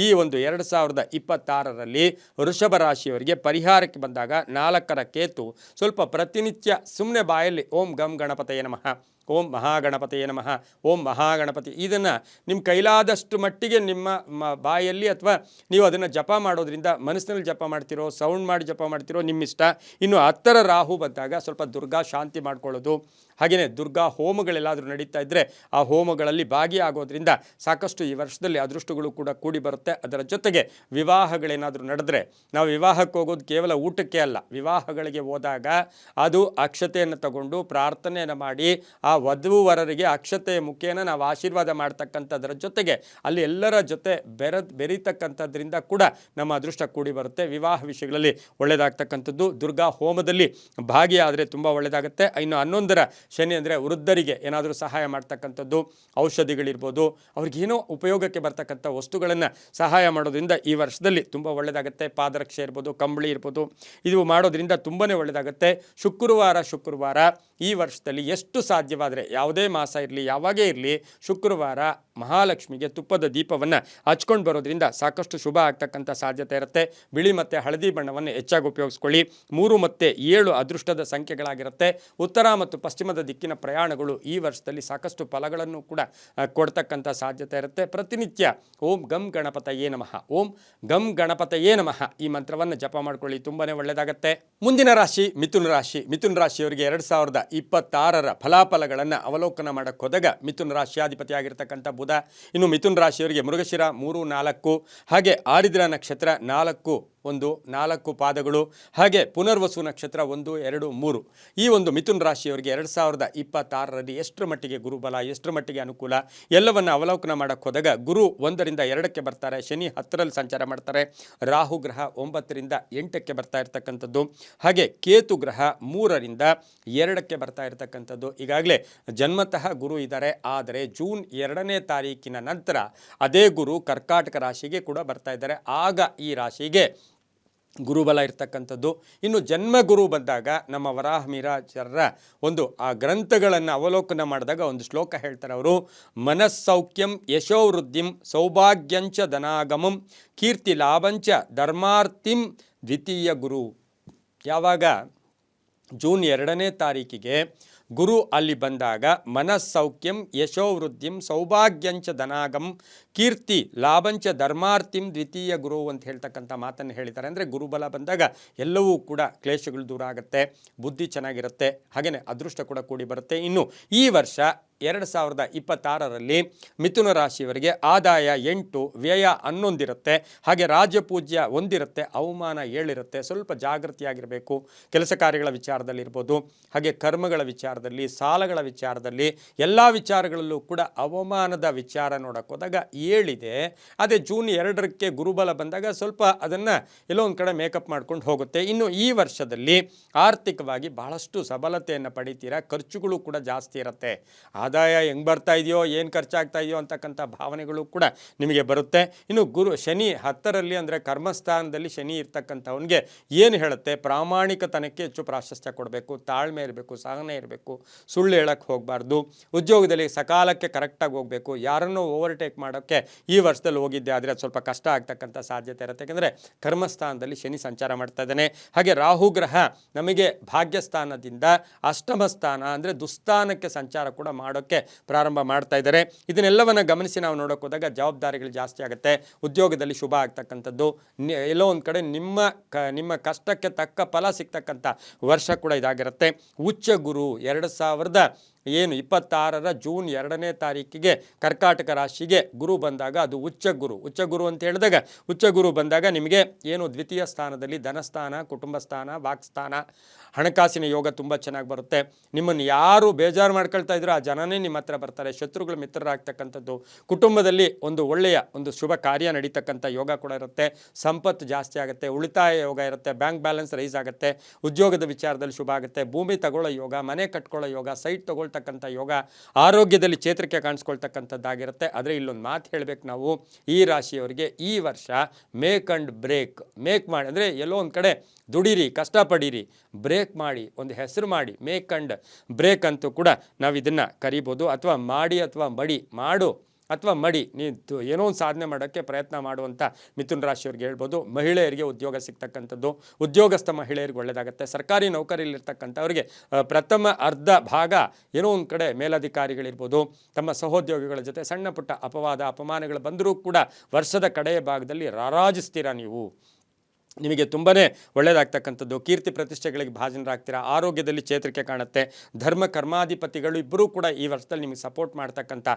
ಈ ಒಂದು 2026ರಲ್ಲಿ ವೃಷಭ ರಾಶಿಯವರಿಗೆ ಪರಿಹಾರಕ್ಕೆ ಬಂದಾಗ 4ರ ಕೇತು ಸ್ವಲ್ಪ ಪ್ರತಿನಿತ್ಯ ಸುಮ್ಮನೆ ಬಾಯಲ್ಲಿ ಓಂ ಗಂ ಗಣಪತಯೇ ನಮಃ, ಓಂ ಮಹಾಗಣಪತಿಯೇ ನಮಃ, ಓಂ ಮಹಾಗಣಪತಿ, ಇದನ್ನು ನಿಮ್ಮ ಕೈಲಾದಷ್ಟು ಮಟ್ಟಿಗೆ ನಿಮ್ಮ ಬಾಯಲ್ಲಿ ಅಥವಾ ನೀವು ಅದನ್ನು ಜಪ ಮಾಡೋದ್ರಿಂದ ಮನಸ್ಸಿನಲ್ಲಿ ಜಪ ಮಾಡ್ತಿರೋ, ಸೌಂಡ್ ಮಾಡಿ ಜಪ ಮಾಡ್ತಿರೋ ನಿಮ್ಮಿಷ್ಟ. ಇನ್ನು 10ರ ರಾಹು ಬಂದಾಗ ಸ್ವಲ್ಪ ದುರ್ಗಾ ಶಾಂತಿ ಮಾಡ್ಕೊಳ್ಳೋದು, ಹಾಗೆಯೇ ದುರ್ಗಾ ಹೋಮಗಳೆಲ್ಲಾದರೂ ನಡೀತಾ ಇದ್ದರೆ ಆ ಹೋಮಗಳಲ್ಲಿ ಭಾಗಿಯಾಗೋದ್ರಿಂದ ಸಾಕಷ್ಟು ಈ ವರ್ಷದಲ್ಲಿ ಅದೃಷ್ಟಗಳು ಕೂಡ ಕೂಡಿ ಬರುತ್ತೆ. ಅದರ ಜೊತೆಗೆ ವಿವಾಹಗಳೇನಾದರೂ ನಡೆದ್ರೆ, ನಾವು ವಿವಾಹಕ್ಕೆ ಹೋಗೋದು ಕೇವಲ ಊಟಕ್ಕೆ ಅಲ್ಲ, ವಿವಾಹಗಳಿಗೆ ಹೋದಾಗ ಅದು ಅಕ್ಷತೆಯನ್ನು ತಗೊಂಡು ಪ್ರಾರ್ಥನೆಯನ್ನು ಮಾಡಿ ಆ ವಧುವರರಿಗೆ ಅಕ್ಷತೆಯ ಮುಖೇನ ನಾವು ಆಶೀರ್ವಾದ ಮಾಡ್ತಕ್ಕಂಥದ್ರ ಜೊತೆಗೆ ಅಲ್ಲಿ ಎಲ್ಲರ ಜೊತೆ ಬೆರೀತಕ್ಕಂಥದ್ರಿಂದ ಕೂಡ ನಮ್ಮ ಅದೃಷ್ಟ ಕೂಡಿ ಬರುತ್ತೆ. ವಿವಾಹ ವಿಷಯಗಳಲ್ಲಿ ಒಳ್ಳೆಯದಾಗ್ತಕ್ಕಂಥದ್ದು. ದುರ್ಗಾ ಹೋಮದಲ್ಲಿ ಭಾಗಿಯಾದರೆ ತುಂಬ ಒಳ್ಳೆಯದಾಗುತ್ತೆ. ಇನ್ನು 11ರ ಶನಿ ಅಂದರೆ ವೃದ್ಧರಿಗೆ ಏನಾದರೂ ಸಹಾಯ ಮಾಡ್ತಕ್ಕಂಥದ್ದು, ಔಷಧಿಗಳಿರ್ಬೋದು, ಅವ್ರಿಗೇನೋ ಉಪಯೋಗಕ್ಕೆ ಬರ್ತಕ್ಕಂಥ ವಸ್ತುಗಳನ್ನು ಸಹಾಯ ಮಾಡೋದ್ರಿಂದ ಈ ವರ್ಷದಲ್ಲಿ ತುಂಬ ಒಳ್ಳೆಯದಾಗುತ್ತೆ. ಪಾದರಕ್ಷೆ ಇರ್ಬೋದು, ಕಂಬಳಿ ಇರ್ಬೋದು, ಇದು ಮಾಡೋದ್ರಿಂದ ತುಂಬಾ ಒಳ್ಳೆಯದಾಗುತ್ತೆ. ಶುಕ್ರವಾರ ಈ ವರ್ಷದಲ್ಲಿ ಎಷ್ಟು ಸಾಧ್ಯವಾದರೆ, ಯಾವುದೇ ಮಾಸ ಇರಲಿ ಯಾವಾಗೇ ಇರಲಿ, ಶುಕ್ರವಾರ ಮಹಾಲಕ್ಷ್ಮಿಗೆ ತುಪ್ಪದ ದೀಪವನ್ನು ಹಚ್ಕೊಂಡು ಬರೋದ್ರಿಂದ ಸಾಕಷ್ಟು ಶುಭ ಆಗ್ತಕ್ಕಂಥ ಸಾಧ್ಯತೆ ಇರುತ್ತೆ. ಬಿಳಿ ಮತ್ತು ಹಳದಿ ಬಣ್ಣವನ್ನು ಹೆಚ್ಚಾಗಿ ಉಪಯೋಗಿಸ್ಕೊಳ್ಳಿ. 3 ಮತ್ತು 7 ಅದೃಷ್ಟದ ಸಂಖ್ಯೆಗಳಾಗಿರುತ್ತೆ. ಉತ್ತರ ಮತ್ತು ಪಶ್ಚಿಮದ ದಿಕ್ಕಿನ ಪ್ರಯಾಣಗಳು ಈ ವರ್ಷದಲ್ಲಿ ಸಾಕಷ್ಟು ಫಲಗಳನ್ನು ಕೂಡ ಕೊಡ್ತಕ್ಕಂಥ ಸಾಧ್ಯತೆ ಇರುತ್ತೆ. ಪ್ರತಿನಿತ್ಯ ಓಂ ಗಂ ಗಣಪತಯೇ ನಮಃ, ಓಂ ಗಂ ಗಣಪತಯೇ ನಮಃ ಈ ಮಂತ್ರವನ್ನು ಜಪ ಮಾಡ್ಕೊಳ್ಳಿ, ತುಂಬಾ ಒಳ್ಳೆಯದಾಗುತ್ತೆ. ಮುಂದಿನ ರಾಶಿ ಮಿಥುನ ರಾಶಿ. ಮಿಥುನ ರಾಶಿಯವರಿಗೆ 2026ರ ಫಲಾಫಲಗಳನ್ನು ಅವಲೋಕನ ಮಾಡೋಕ್ಕೆ ಹೋದಾಗ ಮಿಥುನ ರಾಶಿಯಾಧಿಪತಿ ಆಗಿರ್ತಕ್ಕಂಥ ಬುಧ. ಇನ್ನು ಮಿಥುನ ರಾಶಿಯವರಿಗೆ ಮೃಗಶಿರ 3, 4 ಹಾಗೆ ಆರಿದ್ರ ನಕ್ಷತ್ರ 4 ಪಾದಗಳು, ಹಾಗೆ ಪುನರ್ವಸು ನಕ್ಷತ್ರ 1, 2, 3. ಈ ಒಂದು ಮಿಥುನ ರಾಶಿಯವರಿಗೆ 2026ರಲ್ಲಿ ಎಷ್ಟರ ಮಟ್ಟಿಗೆ ಗುರುಬಲ, ಎಷ್ಟರ ಮಟ್ಟಿಗೆ ಅನುಕೂಲ ಎಲ್ಲವನ್ನು ಅವಲೋಕನ ಮಾಡೋಕ್ಕೆ ಹೋದಾಗ ಗುರು 1ರಿಂದ 2ಕ್ಕೆ ಬರ್ತಾರೆ, ಶನಿ 10ರಲ್ಲಿ ಸಂಚಾರ ಮಾಡ್ತಾರೆ, ರಾಹು ಗ್ರಹ 9ರಿಂದ 8ಕ್ಕೆ ಬರ್ತಾ ಇರ್ತಕ್ಕಂಥದ್ದು, ಹಾಗೆ ಕೇತು ಗ್ರಹ 3ರಿಂದ 2ಕ್ಕೆ ಬರ್ತಾ ಇರ್ತಕ್ಕಂಥದ್ದು. ಈಗಾಗಲೇ ಜನ್ಮತಃ ಗುರು ಇದ್ದಾರೆ. ಆದರೆ ಜೂನ್ 2ನೇ ತಾರೀಕಿನ ನಂತರ ಅದೇ ಗುರು ಕರ್ಕಾಟಕ ರಾಶಿಗೆ ಕೂಡ ಬರ್ತಾ ಇದ್ದಾರೆ. ಆಗ ಈ ರಾಶಿಗೆ ಗುರುಬಲ ಇರ್ತಕ್ಕಂಥದ್ದು. ಇನ್ನು ಜನ್ಮಗುರು ಬಂದಾಗ ನಮ್ಮ ವರಾಹಮಿರಾಚಾರ್ಯರ ಒಂದು ಆ ಗ್ರಂಥಗಳನ್ನು ಅವಲೋಕನ ಮಾಡಿದಾಗ ಒಂದು ಶ್ಲೋಕ ಹೇಳ್ತಾರೆ ಅವರು, ಮನಸ್ಸೌಖ್ಯಂ ಯಶೋವೃದ್ಧಿಂ ಸೌಭಾಗ್ಯಂಚ ಧನಾಗಮಂ ಕೀರ್ತಿ ಲಾಭಂಚ ಧರ್ಮಾರ್ಥಿಂ ದ್ವಿತೀಯ ಗುರು. ಯಾವಾಗ ಜೂನ್ 2ನೇ ತಾರೀಕಿಗೆ ಗುರು ಅಲ್ಲಿ ಬಂದಾಗ ಮನಸ್ಸೌಖ್ಯಂ ಯಶೋವೃದ್ಧಿಂ ಸೌಭಾಗ್ಯಂಚ ಧನಾಗಂ ಕೀರ್ತಿ ಲಾಭಂಚ ಧರ್ಮಾರ್ಥಿಂ ದ್ವಿತೀಯ ಗುರು ಅಂತ ಹೇಳ್ತಕ್ಕಂಥ ಮಾತನ್ನು ಹೇಳಿದ್ದಾರೆ. ಅಂದರೆ ಗುರುಬಲ ಬಂದಾಗ ಎಲ್ಲವೂ ಕೂಡ ಕ್ಲೇಶಗಳು ದೂರ ಆಗುತ್ತೆ, ಬುದ್ಧಿ ಚೆನ್ನಾಗಿರುತ್ತೆ, ಹಾಗೆಯೇ ಅದೃಷ್ಟ ಕೂಡ ಕೂಡಿ ಬರುತ್ತೆ. ಇನ್ನು ಈ ವರ್ಷ 2026ರಲ್ಲಿ ಮಿಥುನ ರಾಶಿಯವರಿಗೆ ಆದಾಯ 8, ವ್ಯಯ 11 ಇರುತ್ತೆ, ಹಾಗೆ ರಾಜಪೂಜ್ಯ 1 ಇರುತ್ತೆ, ಅವಮಾನ 7 ಇರುತ್ತೆ. ಸ್ವಲ್ಪ ಜಾಗೃತಿಯಾಗಿರಬೇಕು. ಕೆಲಸ ಕಾರ್ಯಗಳ ವಿಚಾರದಲ್ಲಿರ್ಬೋದು, ಹಾಗೆ ಕರ್ಮಗಳ ವಿಚಾರದಲ್ಲಿ, ಸಾಲಗಳ ವಿಚಾರದಲ್ಲಿ, ಎಲ್ಲ ವಿಚಾರಗಳಲ್ಲೂ ಕೂಡ ಅವಮಾನದ ವಿಚಾರ ನೋಡೋಕೆ ಹೋದಾಗ 7 ಇದೆ. ಅದೇ ಜೂನ್ 2ಕ್ಕೆ ಗುರುಬಲ ಬಂದಾಗ ಸ್ವಲ್ಪ ಅದನ್ನು ಎಲ್ಲೋ ಒಂದು ಕಡೆ ಮೇಕಪ್ ಮಾಡ್ಕೊಂಡು ಹೋಗುತ್ತೆ. ಇನ್ನು ಈ ವರ್ಷದಲ್ಲಿ ಆರ್ಥಿಕವಾಗಿ ಬಹಳಷ್ಟು ಸಬಲತೆಯನ್ನು ಪಡಿತೀರಾ, ಖರ್ಚುಗಳು ಕೂಡ ಜಾಸ್ತಿ ಇರುತ್ತೆ. ಆದಾಯ ಹೆಂಗೆ ಬರ್ತಾ ಇದೆಯೋ, ಏನು ಖರ್ಚಾಗ್ತಾ ಇದೆಯೋ ಅಂತಕ್ಕಂಥ ಭಾವನೆಗಳು ಕೂಡ ನಿಮಗೆ ಬರುತ್ತೆ. ಇನ್ನು ಶನಿ 10ರಲ್ಲಿ ಅಂದರೆ ಕರ್ಮಸ್ಥಾನದಲ್ಲಿ ಶನಿ ಇರ್ತಕ್ಕಂಥವನಿಗೆ ಏನು ಹೇಳುತ್ತೆ, ಪ್ರಾಮಾಣಿಕತನಕ್ಕೆ ಹೆಚ್ಚು ಪ್ರಾಶಸ್ತ್ಯ ಕೊಡಬೇಕು, ತಾಳ್ಮೆ ಇರಬೇಕು, ಸಹನೆ ಇರಬೇಕು, ಸುಳ್ಳು ಹೇಳಕ್ಕೆ ಹೋಗಬಾರ್ದು, ಉದ್ಯೋಗದಲ್ಲಿ ಸಕಾಲಕ್ಕೆ ಕರೆಕ್ಟಾಗಿ ಹೋಗಬೇಕು. ಯಾರನ್ನೂ ಓವರ್ಟೇಕ್ ಮಾಡೋಕ್ಕೆ ಈ ವರ್ಷದಲ್ಲಿ ಹೋಗಿದ್ದೆ ಆದರೆ ಅದು ಸ್ವಲ್ಪ ಕಷ್ಟ ಆಗ್ತಕ್ಕಂಥ ಸಾಧ್ಯತೆ ಇರುತ್ತೆ. ಯಾಕೆಂದರೆ ಕರ್ಮಸ್ಥಾನದಲ್ಲಿ ಶನಿ ಸಂಚಾರ ಮಾಡ್ತಾ ಇದ್ದಾನೆ. ಹಾಗೆ ರಾಹು ಗ್ರಹ ನಮಗೆ ಭಾಗ್ಯಸ್ಥಾನದಿಂದ ಅಷ್ಟಮ ಸ್ಥಾನ ಅಂದರೆ ದುಸ್ಥಾನಕ್ಕೆ ಸಂಚಾರ ಕೂಡ ಮಾಡೋಕ್ಕೆ ಪ್ರಾರಂಭ ಮಾಡ್ತಾ ಇದ್ದಾರೆ. ಇದನ್ನೆಲ್ಲವನ್ನು ಗಮನಿಸಿ ನಾವು ನೋಡೋಕೆ ಹೋದಾಗ ಜವಾಬ್ದಾರಿಗಳು ಜಾಸ್ತಿ ಆಗುತ್ತೆ, ಉದ್ಯೋಗದಲ್ಲಿ ಶುಭ ಆಗ್ತಕ್ಕಂಥದ್ದು, ಎಲ್ಲೋ ಒಂದು ಕಡೆ ನಿಮ್ಮ ಕಷ್ಟಕ್ಕೆ ತಕ್ಕ ಫಲ ಸಿಗ್ತಕ್ಕಂಥ ವರ್ಷ ಕೂಡ ಇದಾಗಿರುತ್ತೆ. ಉಚ್ಚ ಗುರು 2026ರ ಜೂನ್ 2ನೇ ತಾರೀಕಿಗೆ ಕರ್ಕಾಟಕ ರಾಶಿಗೆ ಗುರು ಬಂದಾಗ ಅದು ಉಚ್ಚ ಗುರು ಅಂತ ಹೇಳಿದಾಗ ಉಚ್ಚ ಗುರು ಬಂದಾಗ ನಿಮಗೆ ಏನು ದ್ವಿತೀಯ ಸ್ಥಾನದಲ್ಲಿ ಧನಸ್ಥಾನ, ಕುಟುಂಬ ಸ್ಥಾನ, ವಾಕ್ಸ್ಥಾನ, ಹಣಕಾಸಿನ ಯೋಗ ತುಂಬ ಚೆನ್ನಾಗಿ ಬರುತ್ತೆ. ನಿಮ್ಮನ್ನು ಯಾರು ಬೇಜಾರು ಮಾಡ್ಕೊಳ್ತಾ ಇದ್ರು ಆ ಜನನೇ ನಿಮ್ಮ ಹತ್ರ ಬರ್ತಾರೆ, ಶತ್ರುಗಳು ಮಿತ್ರರಾಗ್ತಕ್ಕಂಥದ್ದು, ಕುಟುಂಬದಲ್ಲಿ ಒಂದು ಒಳ್ಳೆಯ ಒಂದು ಶುಭ ಕಾರ್ಯ ನಡೀತಕ್ಕಂಥ ಯೋಗ ಕೂಡ ಇರುತ್ತೆ, ಸಂಪತ್ತು ಜಾಸ್ತಿ ಆಗುತ್ತೆ, ಉಳಿತಾಯ ಯೋಗ ಇರುತ್ತೆ, ಬ್ಯಾಂಕ್ ಬ್ಯಾಲೆನ್ಸ್ ರೈಸ್ ಆಗುತ್ತೆ, ಉದ್ಯೋಗದ ವಿಚಾರದಲ್ಲಿ ಶುಭ ಆಗುತ್ತೆ, ಭೂಮಿ ತಗೊಳ್ಳೋ ಯೋಗ, ಮನೆ ಕಟ್ಕೊಳ್ಳೋ ಯೋಗ, ಸೈಟ್ ತಗೊಳ್ತಕ್ಕಂಥ ಯೋಗ, ಆರೋಗ್ಯದಲ್ಲಿ ಚೇತರಿಕೆ ಕಾಣಿಸ್ಕೊಳ್ತಕ್ಕಂಥದ್ದಾಗಿರುತ್ತೆ. ಆದರೆ ಇಲ್ಲೊಂದು ಮಾತು ಹೇಳಬೇಕು ನಾವು, ಈ ರಾಶಿಯವರಿಗೆ ಈ ವರ್ಷ ಮೇಕ್ ಮಾಡಿ ಅಂದರೆ ಎಲ್ಲೋ ಒಂದು ಕಡೆ ದುಡೀರಿ, ಕಷ್ಟಪಡೀರಿ, ಬ್ರೇಕ್ ಮಾಡಿ, ಒಂದು ಹೆಸರು ಮಾಡಿ, ಮೇಕ್ ಅಂಡ್ ಬ್ರೇಕ್ ಅಂತೂ ಕೂಡ ನಾವು ಇದನ್ನು ಕರಿಬೋದು. ಅಥವಾ ಮಾಡಿ ಅಥವಾ ಮಡಿ ನೀವು ಏನೋ ಒಂದು ಸಾಧನೆ ಮಾಡೋಕ್ಕೆ ಪ್ರಯತ್ನ ಮಾಡುವಂಥ ಮಿಥುನ ರಾಶಿಯವ್ರಿಗೆ ಹೇಳ್ಬೋದು. ಮಹಿಳೆಯರಿಗೆ ಉದ್ಯೋಗ ಸಿಗ್ತಕ್ಕಂಥದ್ದು, ಉದ್ಯೋಗಸ್ಥ ಮಹಿಳೆಯರಿಗೆ ಒಳ್ಳೆಯದಾಗುತ್ತೆ. ಸರ್ಕಾರಿ ನೌಕರಿಯಲ್ಲಿರ್ತಕ್ಕಂಥವ್ರಿಗೆ ಪ್ರಥಮ ಅರ್ಧ ಭಾಗ ಏನೋ ಒಂದು ಕಡೆ ಮೇಲಧಿಕಾರಿಗಳಿರ್ಬೋದು, ತಮ್ಮ ಸಹೋದ್ಯೋಗಿಗಳ ಜೊತೆ ಸಣ್ಣ ಪುಟ್ಟ ಅಪವಾದ ಅಪಮಾನಗಳು ಬಂದರೂ ಕೂಡ ವರ್ಷದ ಕಡೆಯ ಭಾಗದಲ್ಲಿ ರಾರಾಜಿಸ್ತೀರಾ ನೀವು. ನಿಮಗೆ ತುಂಬಾ ಒಳ್ಳೆಯದಾಗ್ತಕ್ಕಂಥದ್ದು. ಕೀರ್ತಿ ಪ್ರತಿಷ್ಠೆಗಳಿಗೆ ಭಾಜನರಾಗ್ತೀರಾ. ಆರೋಗ್ಯದಲ್ಲಿ ಚೇತರಿಕೆ ಕಾಣುತ್ತೆ. ಧರ್ಮ ಕರ್ಮಾಧಿಪತಿಗಳು ಇಬ್ಬರೂ ಕೂಡ ಈ ವರ್ಷದಲ್ಲಿ ನಿಮಗೆ ಸಪೋರ್ಟ್ ಮಾಡ್ತಕ್ಕಂಥ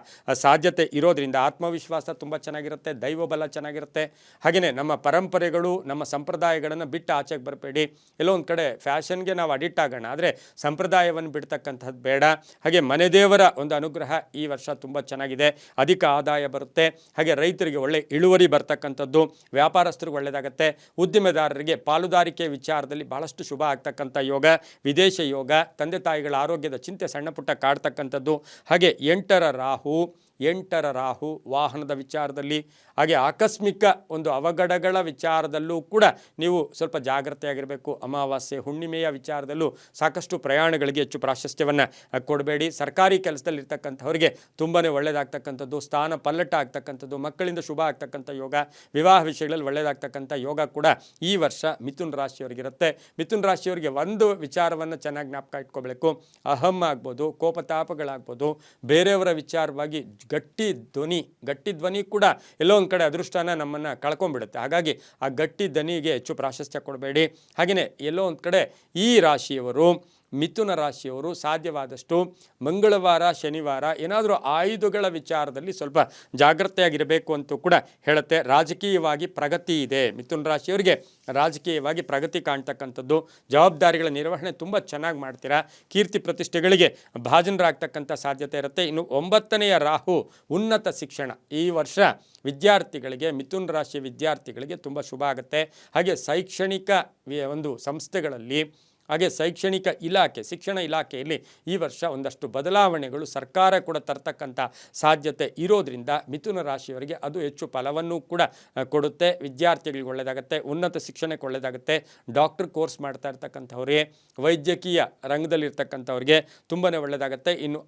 ಸಾಧ್ಯತೆ ಇರೋದ್ರಿಂದ ಆತ್ಮವಿಶ್ವಾಸ ತುಂಬ ಚೆನ್ನಾಗಿರುತ್ತೆ, ದೈವಬಲ ಚೆನ್ನಾಗಿರುತ್ತೆ. ಹಾಗೆಯೇ ನಮ್ಮ ಪರಂಪರೆಗಳು, ನಮ್ಮ ಸಂಪ್ರದಾಯಗಳನ್ನು ಬಿಟ್ಟು ಆಚೆಗೆ ಬರಬೇಡಿ. ಎಲ್ಲೋ ಒಂದು ಕಡೆ ಫ್ಯಾಷನ್ಗೆ ನಾವು ಅಡಿಕ್ಟ್ ಆಗೋಣ, ಆದರೆ ಸಂಪ್ರದಾಯವನ್ನು ಬಿಡ್ತಕ್ಕಂಥದ್ದು ಬೇಡ. ಹಾಗೆ ಮನೆ ದೇವರ ಒಂದು ಅನುಗ್ರಹ ಈ ವರ್ಷ ತುಂಬ ಚೆನ್ನಾಗಿದೆ, ಅಧಿಕ ಆದಾಯ ಬರುತ್ತೆ. ಹಾಗೆ ರೈತರಿಗೆ ಒಳ್ಳೆ ಇಳುವರಿ ಬರ್ತಕ್ಕಂಥದ್ದು, ವ್ಯಾಪಾರಸ್ಥರಿಗೆ ಒಳ್ಳೆಯದಾಗುತ್ತೆ. ಉದ್ದಿಮೆದಾರರಿಗೆ ಪಾಲುದಾರಿಕೆ ವಿಚಾರದಲ್ಲಿ ಬಹಳಷ್ಟು ಶುಭ ಆಗ್ತಕ್ಕಂಥ ಯೋಗ, ವಿದೇಶ ಯೋಗ, ತಂದೆ ತಾಯಿಗಳ ಆರೋಗ್ಯದ ಚಿಂತೆ ಸಣ್ಣ ಪುಟ್ಟ ಕಾಡ್ತಕ್ಕಂಥದ್ದು. ಹಾಗೆ 8ರ ರಾಹು ವಾಹನದ ವಿಚಾರದಲ್ಲಿ, ಹಾಗೆ ಆಕಸ್ಮಿಕ ಒಂದು ಅವಘಡಗಳ ವಿಚಾರದಲ್ಲೂ ಕೂಡ ನೀವು ಸ್ವಲ್ಪ ಜಾಗ್ರತೆಯಾಗಿರಬೇಕು. ಅಮಾವಾಸ್ಯೆ ಹುಣ್ಣಿಮೆಯ ವಿಚಾರದಲ್ಲೂ ಸಾಕಷ್ಟು ಪ್ರಯಾಣಗಳಿಗೆ ಹೆಚ್ಚು ಪ್ರಾಶಸ್ತ್ಯವನ್ನು ಕೊಡಬೇಡಿ. ಸರ್ಕಾರಿ ಕೆಲಸದಲ್ಲಿರ್ತಕ್ಕಂಥವರಿಗೆ ತುಂಬಾ ಒಳ್ಳೆಯದಾಗ್ತಕ್ಕಂಥದ್ದು, ಸ್ಥಾನ ಪಲ್ಲಟ ಆಗ್ತಕ್ಕಂಥದ್ದು, ಮಕ್ಕಳಿಂದ ಶುಭ ಆಗ್ತಕ್ಕಂಥ ಯೋಗ, ವಿವಾಹ ವಿಷಯಗಳಲ್ಲಿ ಒಳ್ಳೆಯದಾಗ್ತಕ್ಕಂಥ ಯೋಗ ಕೂಡ ಈ ವರ್ಷ ಮಿಥುನ ರಾಶಿಯವರಿಗಿರುತ್ತೆ. ಮಿಥುನ ರಾಶಿಯವರಿಗೆ ಒಂದು ವಿಚಾರವನ್ನು ಚೆನ್ನಾಗಿ ಜ್ಞಾಪಕ ಇಟ್ಕೋಬೇಕು. ಅಹಂ ಆಗ್ಬೋದು, ಕೋಪತಾಪಗಳಾಗ್ಬೋದು, ಬೇರೆಯವರ ವಿಚಾರವಾಗಿ ಗಟ್ಟಿ ಧ್ವನಿ ಕೂಡ ಎಲ್ಲೋ ಒಂದು ಕಡೆ ಅದೃಷ್ಟನ ನಮ್ಮನ್ನು ಕಳ್ಕೊಂಡ್ಬಿಡುತ್ತೆ. ಹಾಗಾಗಿ ಆ ಗಟ್ಟಿ ಧ್ವನಿಗೆ ಹೆಚ್ಚು ಪ್ರಾಶಸ್ತ್ಯ ಕೊಡಬೇಡಿ. ಹಾಗೆಯೇ ಎಲ್ಲೋ ಒಂದು ಕಡೆ ಈ ರಾಶಿಯವರು, ಮಿಥುನ ರಾಶಿಯವರು ಸಾಧ್ಯವಾದಷ್ಟು ಮಂಗಳವಾರ, ಶನಿವಾರ ಏನಾದರೂ ಆಯುಧಗಳ ವಿಚಾರದಲ್ಲಿ ಸ್ವಲ್ಪ ಜಾಗ್ರತೆಯಾಗಿರಬೇಕು ಅಂತೂ ಕೂಡ ಹೇಳುತ್ತೆ. ರಾಜಕೀಯವಾಗಿ ಪ್ರಗತಿ ಇದೆ. ಮಿಥುನ ರಾಶಿಯವರಿಗೆ ರಾಜಕೀಯವಾಗಿ ಪ್ರಗತಿ ಕಾಣ್ತಕ್ಕಂಥದ್ದು, ಜವಾಬ್ದಾರಿಗಳ ನಿರ್ವಹಣೆ ತುಂಬ ಚೆನ್ನಾಗಿ ಮಾಡ್ತೀರಾ. ಕೀರ್ತಿ ಪ್ರತಿಷ್ಠೆಗಳಿಗೆ ಭಾಜನರಾಗ್ತಕ್ಕಂಥ ಸಾಧ್ಯತೆ ಇರುತ್ತೆ. ಇನ್ನು 9ನೆಯ ರಾಹು ಉನ್ನತ ಶಿಕ್ಷಣ. ಈ ವರ್ಷ ವಿದ್ಯಾರ್ಥಿಗಳಿಗೆ, ಮಿಥುನ ರಾಶಿಯ ವಿದ್ಯಾರ್ಥಿಗಳಿಗೆ ತುಂಬ ಶುಭ ಆಗುತ್ತೆ. ಹಾಗೆ ಶೈಕ್ಷಣಿಕ ಒಂದು ಸಂಸ್ಥೆಗಳಲ್ಲಿ, ಹಾಗೆ ಶೈಕ್ಷಣಿಕ ಇಲಾಖೆ, ಶಿಕ್ಷಣ ಇಲಾಖೆಯಲ್ಲಿ ಈ ವರ್ಷ ಒಂದಷ್ಟು ಬದಲಾವಣೆಗಳು ಸರ್ಕಾರ ಕೂಡ ತರ್ತಕ್ಕಂಥ ಸಾಧ್ಯತೆ ಇರೋದ್ರಿಂದ ಮಿಥುನ ರಾಶಿಯವರಿಗೆ ಅದು ಹೆಚ್ಚು ಫಲವನ್ನು ಕೂಡ ಕೊಡುತ್ತೆ. ವಿದ್ಯಾರ್ಥಿಗಳಿಗೆ ಒಳ್ಳೆಯದಾಗುತ್ತೆ, ಉನ್ನತ ಶಿಕ್ಷಣಕ್ಕೆ ಒಳ್ಳೆಯದಾಗುತ್ತೆ. ಡಾಕ್ಟರ್ ಕೋರ್ಸ್ ಮಾಡ್ತಾ ಇರ್ತಕ್ಕಂಥವ್ರಿಗೆ, ವೈದ್ಯಕೀಯ ರಂಗದಲ್ಲಿರ್ತಕ್ಕಂಥವ್ರಿಗೆ ತುಂಬಾ ಒಳ್ಳೆಯದಾಗುತ್ತೆ. ಇನ್ನು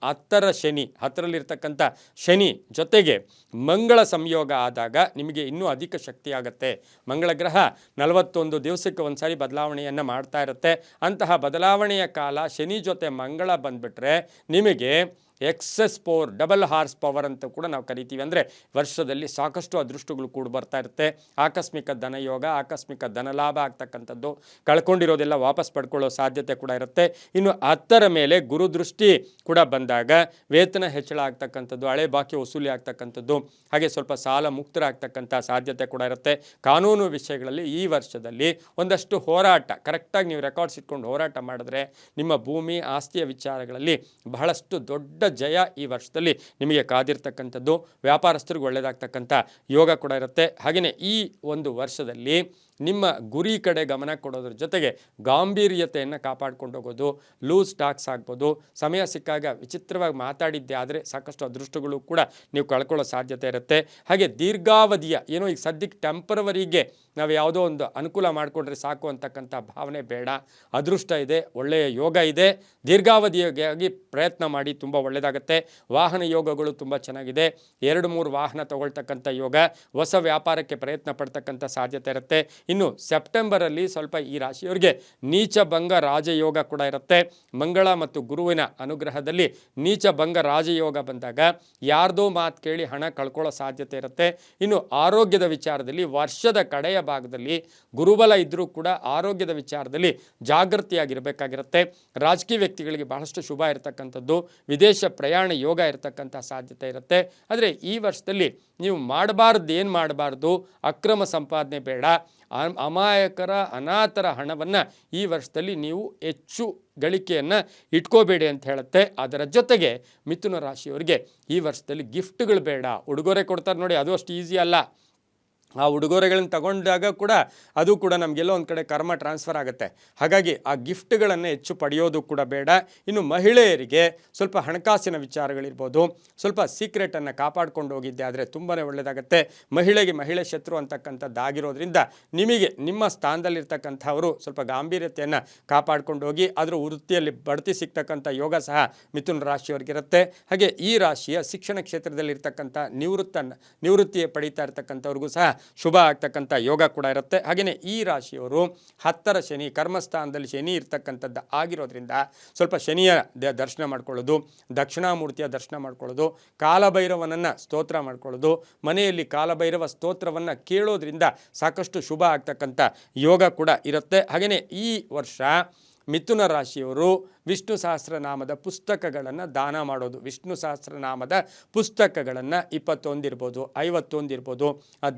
10ರಲ್ಲಿರ್ತಕ್ಕಂಥ ಶನಿ ಜೊತೆಗೆ ಮಂಗಳ ಸಂಯೋಗ ಆದಾಗ ನಿಮಗೆ ಇನ್ನೂ ಅಧಿಕ ಶಕ್ತಿ ಆಗುತ್ತೆ. ಮಂಗಳ ಗ್ರಹ 41 ದಿವಸಕ್ಕೆ ಒಂದು ಸಾರಿ ಬದಲಾವಣೆಯನ್ನು ಮಾಡ್ತಾ ಇರುತ್ತೆ. ಅಂತಹ ಬದಲಾವಣೆಯ ಕಾಲ ಶನಿ ಜೊತೆ ಮಂಗಳ ಬಂದುಬಿಟ್ರೆ ನಿಮಗೆ excess power, double horse power ಅಂತ ಕೂಡ ನಾವು ಕರಿತೀವಿ. ಅಂದರೆ ವರ್ಷದಲ್ಲಿ ಸಾಕಷ್ಟು ಅದೃಷ್ಟಗಳು ಕೂಡ ಬರ್ತಾ ಇರುತ್ತೆ. ಆಕಸ್ಮಿಕ ಧನಯೋಗ, ಆಕಸ್ಮಿಕ ಧನಲಾಭ ಆಗ್ತಕ್ಕಂಥದ್ದು, ಕಳ್ಕೊಂಡಿರೋದೆಲ್ಲ ವಾಪಸ್ ಪಡ್ಕೊಳ್ಳೋ ಸಾಧ್ಯತೆ ಕೂಡ ಇರುತ್ತೆ. ಇನ್ನು 10ರ ಮೇಲೆ ಗುರುದೃಷ್ಟಿ ಕೂಡ ಬಂದಾಗ ವೇತನ ಹೆಚ್ಚಳ ಆಗ್ತಕ್ಕಂಥದ್ದು, ಹಳೆ ಬಾಕಿ ವಸೂಲಿ ಆಗ್ತಕ್ಕಂಥದ್ದು, ಹಾಗೆ ಸ್ವಲ್ಪ ಸಾಲ ಮುಕ್ತರಾಗ್ತಕ್ಕಂಥ ಸಾಧ್ಯತೆ ಕೂಡ ಇರುತ್ತೆ. ಕಾನೂನು ವಿಷಯಗಳಲ್ಲಿ ಈ ವರ್ಷದಲ್ಲಿ ಒಂದಷ್ಟು ಹೋರಾಟ, ಕರೆಕ್ಟಾಗಿ ನೀವು ರೆಕಾರ್ಡ್ಸ್ ಇಟ್ಕೊಂಡು ಹೋರಾಟ ಮಾಡಿದ್ರೆ ನಿಮ್ಮ ಭೂಮಿ ಆಸ್ತಿಯ ವಿಚಾರಗಳಲ್ಲಿ ಬಹಳಷ್ಟು ದೊಡ್ಡ ಜಯ ಈ ವರ್ಷದಲ್ಲಿ ನಿಮಗೆ ಕಾದಿರ್ತಕ್ಕಂಥದ್ದು. ವ್ಯಾಪಾರಸ್ಥರಿಗೆ ಒಳ್ಳೆಯದಾಗ್ತಕ್ಕಂಥ ಯೋಗ ಕೂಡ ಇರುತ್ತೆ. ಹಾಗೆಯೇ ಈ ಒಂದು ವರ್ಷದಲ್ಲಿ ನಿಮ್ಮ ಗುರಿ ಕಡೆ ಗಮನ ಕೊಡೋದ್ರ ಜೊತೆಗೆ ಗಾಂಭೀರ್ಯತೆಯನ್ನು ಕಾಪಾಡ್ಕೊಂಡು ಹೋಗೋದು, ಲೂಸ್ ಟಾಕ್ಸ್ ಆಗ್ಬೋದು, ಸಮಯ ಸಿಕ್ಕಾಗ ವಿಚಿತ್ರವಾಗಿ ಮಾತಾಡಿದ್ದೆ ಆದರೆ ಸಾಕಷ್ಟು ಅದೃಷ್ಟಗಳು ಕೂಡ ನೀವು ಕಳ್ಕೊಳ್ಳೋ ಸಾಧ್ಯತೆ ಇರುತ್ತೆ. ಹಾಗೆ ದೀರ್ಘಾವಧಿಯ ಏನೋ ಈಗ ಸದ್ಯಕ್ಕೆ ಟೆಂಪರವರಿಗೆ ನಾವು ಯಾವುದೋ ಒಂದು ಅನುಕೂಲ ಮಾಡಿಕೊಂಡ್ರೆ ಸಾಕು ಅಂತಕ್ಕಂಥ ಭಾವನೆ ಬೇಡ. ಅದೃಷ್ಟ ಇದೆ, ಒಳ್ಳೆಯ ಯೋಗ ಇದೆ, ದೀರ್ಘಾವಧಿಯಾಗಿ ಪ್ರಯತ್ನ ಮಾಡಿ, ತುಂಬ ಒಳ್ಳೆಯದಾಗುತ್ತೆ. ವಾಹನ ಯೋಗಗಳು ತುಂಬ ಚೆನ್ನಾಗಿದೆ. 2-3 ವಾಹನ ತಗೊಳ್ತಕ್ಕಂಥ ಯೋಗ, ಹೊಸ ವ್ಯಾಪಾರಕ್ಕೆ ಪ್ರಯತ್ನ ಪಡ್ತಕ್ಕಂಥ ಸಾಧ್ಯತೆ ಇರುತ್ತೆ. ಇನ್ನು ಸೆಪ್ಟೆಂಬರಲ್ಲಿ ಸ್ವಲ್ಪ ಈ ರಾಶಿಯವರಿಗೆ ನೀಚ ಭಂಗ ರಾಜಯೋಗ ಕೂಡ ಇರುತ್ತೆ. ಮಂಗಳ ಮತ್ತು ಗುರುವಿನ ಅನುಗ್ರಹದಲ್ಲಿ ನೀಚ ಭಂಗ ರಾಜಯೋಗ ಬಂದಾಗ ಯಾರ್ದೋ ಮಾತು ಕೇಳಿ ಹಣ ಕಳ್ಕೊಳ್ಳೋ ಸಾಧ್ಯತೆ ಇರುತ್ತೆ. ಇನ್ನು ಆರೋಗ್ಯದ ವಿಚಾರದಲ್ಲಿ ವರ್ಷದ ಕಡೆಯ ಭಾಗದಲ್ಲಿ ಗುರುಬಲ ಇದ್ದರೂ ಕೂಡ ಆರೋಗ್ಯದ ವಿಚಾರದಲ್ಲಿ ಜಾಗೃತಿಯಾಗಿರಬೇಕಾಗಿರುತ್ತೆ. ರಾಜಕೀಯ ವ್ಯಕ್ತಿಗಳಿಗೆ ಬಹಳಷ್ಟು ಶುಭ ಇರತಕ್ಕಂಥದ್ದು, ವಿದೇಶ ಪ್ರಯಾಣ ಯೋಗ ಇರತಕ್ಕಂಥ ಸಾಧ್ಯತೆ ಇರುತ್ತೆ. ಆದರೆ ಈ ವರ್ಷದಲ್ಲಿ ನೀವು ಏನು ಮಾಡಬಾರ್ದು, ಅಕ್ರಮ ಸಂಪಾದನೆ ಬೇಡ, ಅಮಾಯಕರ ಅನಾಥರ ಹಣವನ್ನು ಈ ವರ್ಷದಲ್ಲಿ ನೀವು ಹೆಚ್ಚು ಗಳಿಕೆಯನ್ನು ಇಟ್ಕೋಬೇಡಿ ಅಂತ ಹೇಳುತ್ತೆ. ಅದರ ಜೊತೆಗೆ ಮಿಥುನ ರಾಶಿಯವರಿಗೆ ಈ ವರ್ಷದಲ್ಲಿ ಗಿಫ್ಟ್ಗಳು ಬೇಡ. ಉಡುಗೊರೆ ಕೊಡ್ತಾರೆ ನೋಡಿ, ಅದು ಅಷ್ಟು ಈಸಿ ಅಲ್ಲ. ಆ ಉಡುಗೊರೆಗಳನ್ನು ತಗೊಂಡಾಗ ಕೂಡ ಅದು ಕೂಡ ನಮಗೆಲ್ಲೋ ಒಂದು ಕಡೆ ಕರ್ಮ ಟ್ರಾನ್ಸ್ಫರ್ ಆಗುತ್ತೆ. ಹಾಗಾಗಿ ಆ ಗಿಫ್ಟ್ಗಳನ್ನು ಹೆಚ್ಚು ಪಡೆಯೋದು ಕೂಡ ಬೇಡ. ಇನ್ನು ಮಹಿಳೆಯರಿಗೆ ಸ್ವಲ್ಪ ಹಣಕಾಸಿನ ವಿಚಾರಗಳಿರ್ಬೋದು, ಸ್ವಲ್ಪ ಸೀಕ್ರೆಟನ್ನು ಕಾಪಾಡ್ಕೊಂಡು ಹೋಗಿದ್ದೆ ಆದರೆ ತುಂಬಾ ಒಳ್ಳೆಯದಾಗುತ್ತೆ. ಮಹಿಳೆ ಶತ್ರು ಅಂತಕ್ಕಂಥದ್ದಾಗಿರೋದ್ರಿಂದ ನಿಮಗೆ ನಿಮ್ಮ ಸ್ಥಾನದಲ್ಲಿರ್ತಕ್ಕಂಥವರು ಸ್ವಲ್ಪ ಗಾಂಭೀರ್ಯತೆಯನ್ನು ಕಾಪಾಡ್ಕೊಂಡು ಹೋಗಿ. ಅದರ ವೃತ್ತಿಯಲ್ಲಿ ಬಡ್ತಿ ಸಿಗ್ತಕ್ಕಂಥ ಯೋಗ ಸಹ ಮಿಥುನ ರಾಶಿಯವರಿಗಿರುತ್ತೆ. ಹಾಗೆ ಈ ರಾಶಿಯ ಶಿಕ್ಷಣ ಕ್ಷೇತ್ರದಲ್ಲಿರ್ತಕ್ಕಂಥ ನಿವೃತ್ತಿ ಪಡೀತಾ ಇರ್ತಕ್ಕಂಥವ್ರಿಗೂ ಸಹ ಶುಭ ಆಗ್ತಕ್ಕಂಥ ಯೋಗ ಕೂಡ ಇರುತ್ತೆ. ಹಾಗೆಯೇ ಈ ರಾಶಿಯವರು 10ರ ಶನಿ ಕರ್ಮಸ್ಥಾನದಲ್ಲಿ ಶನಿ ಇರ್ತಕ್ಕಂಥದ್ದು ಆಗಿರೋದ್ರಿಂದ ಸ್ವಲ್ಪ ಶನಿಯ ದರ್ಶನ ಮಾಡ್ಕೊಳ್ಳೋದು, ದಕ್ಷಿಣಾಮೂರ್ತಿಯ ದರ್ಶನ ಮಾಡ್ಕೊಳ್ಳೋದು, ಕಾಲಭೈರವನನ್ನು ಸ್ತೋತ್ರ ಮಾಡ್ಕೊಳ್ಳೋದು, ಮನೆಯಲ್ಲಿ ಕಾಲಭೈರವ ಸ್ತೋತ್ರವನ್ನು ಕೇಳೋದ್ರಿಂದ ಸಾಕಷ್ಟು ಶುಭ ಆಗ್ತಕ್ಕಂಥ ಯೋಗ ಕೂಡ ಇರುತ್ತೆ. ಹಾಗೆಯೇ ಈ ವರ್ಷ ಮಿಥುನ ರಾಶಿಯವರು ವಿಷ್ಣು ಸಹಸ್ರನಾಮದ ಪುಸ್ತಕಗಳನ್ನು ದಾನ ಮಾಡೋದು, ವಿಷ್ಣು ಸಹಸ್ರನಾಮದ ಪುಸ್ತಕಗಳನ್ನು 21 ಇರ್ಬೋದು, 51 ಇರ್ಬೋದು,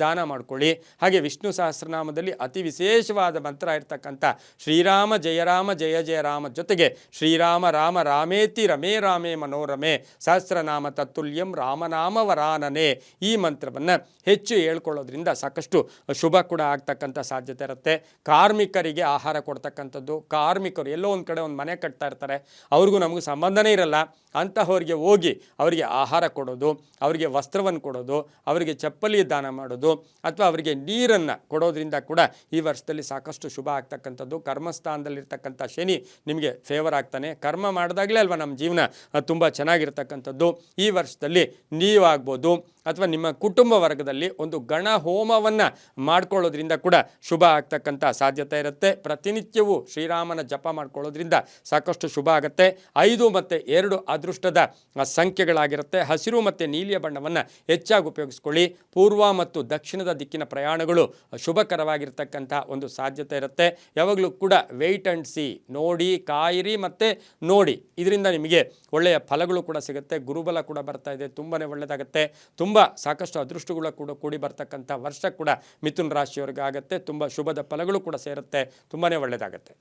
ದಾನ ಮಾಡ್ಕೊಳ್ಳಿ. ಹಾಗೆ ವಿಷ್ಣು ಸಹಸ್ರನಾಮದಲ್ಲಿ ಅತಿ ವಿಶೇಷವಾದ ಮಂತ್ರ ಇರ್ತಕ್ಕಂಥ ಶ್ರೀರಾಮ ಜಯ ರಾಮ ಜಯ ಜಯ ರಾಮ ಜೊತೆಗೆ ಶ್ರೀರಾಮ ರಾಮ ರಾಮೇತಿ ರಮೇ ರಾಮೇ ಮನೋರಮೆ ಸಹಸ್ರನಾಮ ತತ್ತುಲ್ಯಂ ರಾಮನಾಮ ವರಾನನೆ ಈ ಮಂತ್ರವನ್ನು ಹೆಚ್ಚು ಹೇಳ್ಕೊಳ್ಳೋದ್ರಿಂದ ಸಾಕಷ್ಟು ಶುಭ ಕೂಡ ಆಗ್ತಕ್ಕಂಥ ಸಾಧ್ಯತೆ ಇರುತ್ತೆ. ಕಾರ್ಮಿಕರಿಗೆ ಆಹಾರ ಕೊಡ್ತಕ್ಕಂಥದ್ದು, ಕಾರ್ಮಿಕರು ಎಲ್ಲೋ ಒಂದು ಕಡೆ ಒಂದು ಮನೆ ಕಟ್ತಾ ಇರ್ತಾರೆ, ಅವ್ರಿಗೂ ನಮಗೂ ಸಂಬಂಧನೇ ಇರಲ್ಲ, ಅಂತಹವರಿಗೆ ಹೋಗಿ ಅವರಿಗೆ ಆಹಾರ ಕೊಡೋದು, ಅವರಿಗೆ ವಸ್ತ್ರವನ್ನು ಕೊಡೋದು, ಅವರಿಗೆ ಚಪ್ಪಲಿ ದಾನ ಮಾಡೋದು ಅಥವಾ ಅವರಿಗೆ ನೀರನ್ನು ಕೊಡೋದ್ರಿಂದ ಕೂಡ ಈ ವರ್ಷದಲ್ಲಿ ಸಾಕಷ್ಟು ಶುಭ ಆಗ್ತಕ್ಕಂಥದ್ದು. ಕರ್ಮಸ್ಥಾನದಲ್ಲಿರ್ತಕ್ಕಂಥ ಶನಿ ನಿಮಗೆ ಫೇವರ್ ಆಗ್ತಾನೆ. ಕರ್ಮ ಮಾಡಿದಾಗಲೇ ಅಲ್ವಾ ನಮ್ಮ ಜೀವನ ತುಂಬ ಚೆನ್ನಾಗಿರ್ತಕ್ಕಂಥದ್ದು. ಈ ವರ್ಷದಲ್ಲಿ ನೀವಾಗ್ಬೋದು ಅಥವಾ ನಿಮ್ಮ ಕುಟುಂಬ ವರ್ಗದಲ್ಲಿ ಒಂದು ಗಣ ಹೋಮವನ್ನು ಮಾಡ್ಕೊಳ್ಳೋದ್ರಿಂದ ಕೂಡ ಶುಭ ಆಗ್ತಕ್ಕಂಥ ಸಾಧ್ಯತೆ ಇರುತ್ತೆ. ಪ್ರತಿನಿತ್ಯವೂ ಶ್ರೀರಾಮನ ಜಪ ಮಾಡ್ಕೊಳ್ಳೋದ್ರಿಂದ ಸಾಕಷ್ಟು ಶುಭ ಆಗುತ್ತೆ. 5 ಮತ್ತು 2 ಅದೃಷ್ಟದ ಸಂಖ್ಯೆಗಳಾಗಿರುತ್ತೆ. ಹಸಿರು ಮತ್ತು ನೀಲಿಯ ಬಣ್ಣವನ್ನು ಹೆಚ್ಚಾಗಿ ಉಪಯೋಗಿಸ್ಕೊಳ್ಳಿ. ಪೂರ್ವ ಮತ್ತು ದಕ್ಷಿಣದ ದಿಕ್ಕಿನ ಪ್ರಯಾಣಗಳು ಶುಭಕರವಾಗಿರ್ತಕ್ಕಂಥ ಒಂದು ಸಾಧ್ಯತೆ ಇರುತ್ತೆ. ಯಾವಾಗಲೂ ಕೂಡ ವೆಯ್ಟ್ ಆ್ಯಂಡ್ ಸಿ, ನೋಡಿ ಕಾಯಿರಿ ಮತ್ತು ನೋಡಿ, ಇದರಿಂದ ನಿಮಗೆ ಒಳ್ಳೆಯ ಫಲಗಳು ಕೂಡ ಸಿಗುತ್ತೆ. ಗುರುಬಲ ಕೂಡ ಬರ್ತಾ ಇದೆ, ತುಂಬಾ ಒಳ್ಳೆಯದಾಗುತ್ತೆ. ತುಂಬ ಸಾಕಷ್ಟು ಅದೃಷ್ಟಗಳು ಕೂಡ ಕೂಡಿ ಬರ್ತಕ್ಕಂಥ ವರ್ಷ ಕೂಡ ಮಿಥುನ ರಾಶಿಯವರಿಗೆ ಆಗುತ್ತೆ. ತುಂಬ ಶುಭದ ಫಲಗಳು ಕೂಡ ಸೇರುತ್ತೆ, ತುಂಬಾ ಒಳ್ಳೆಯದಾಗುತ್ತೆ.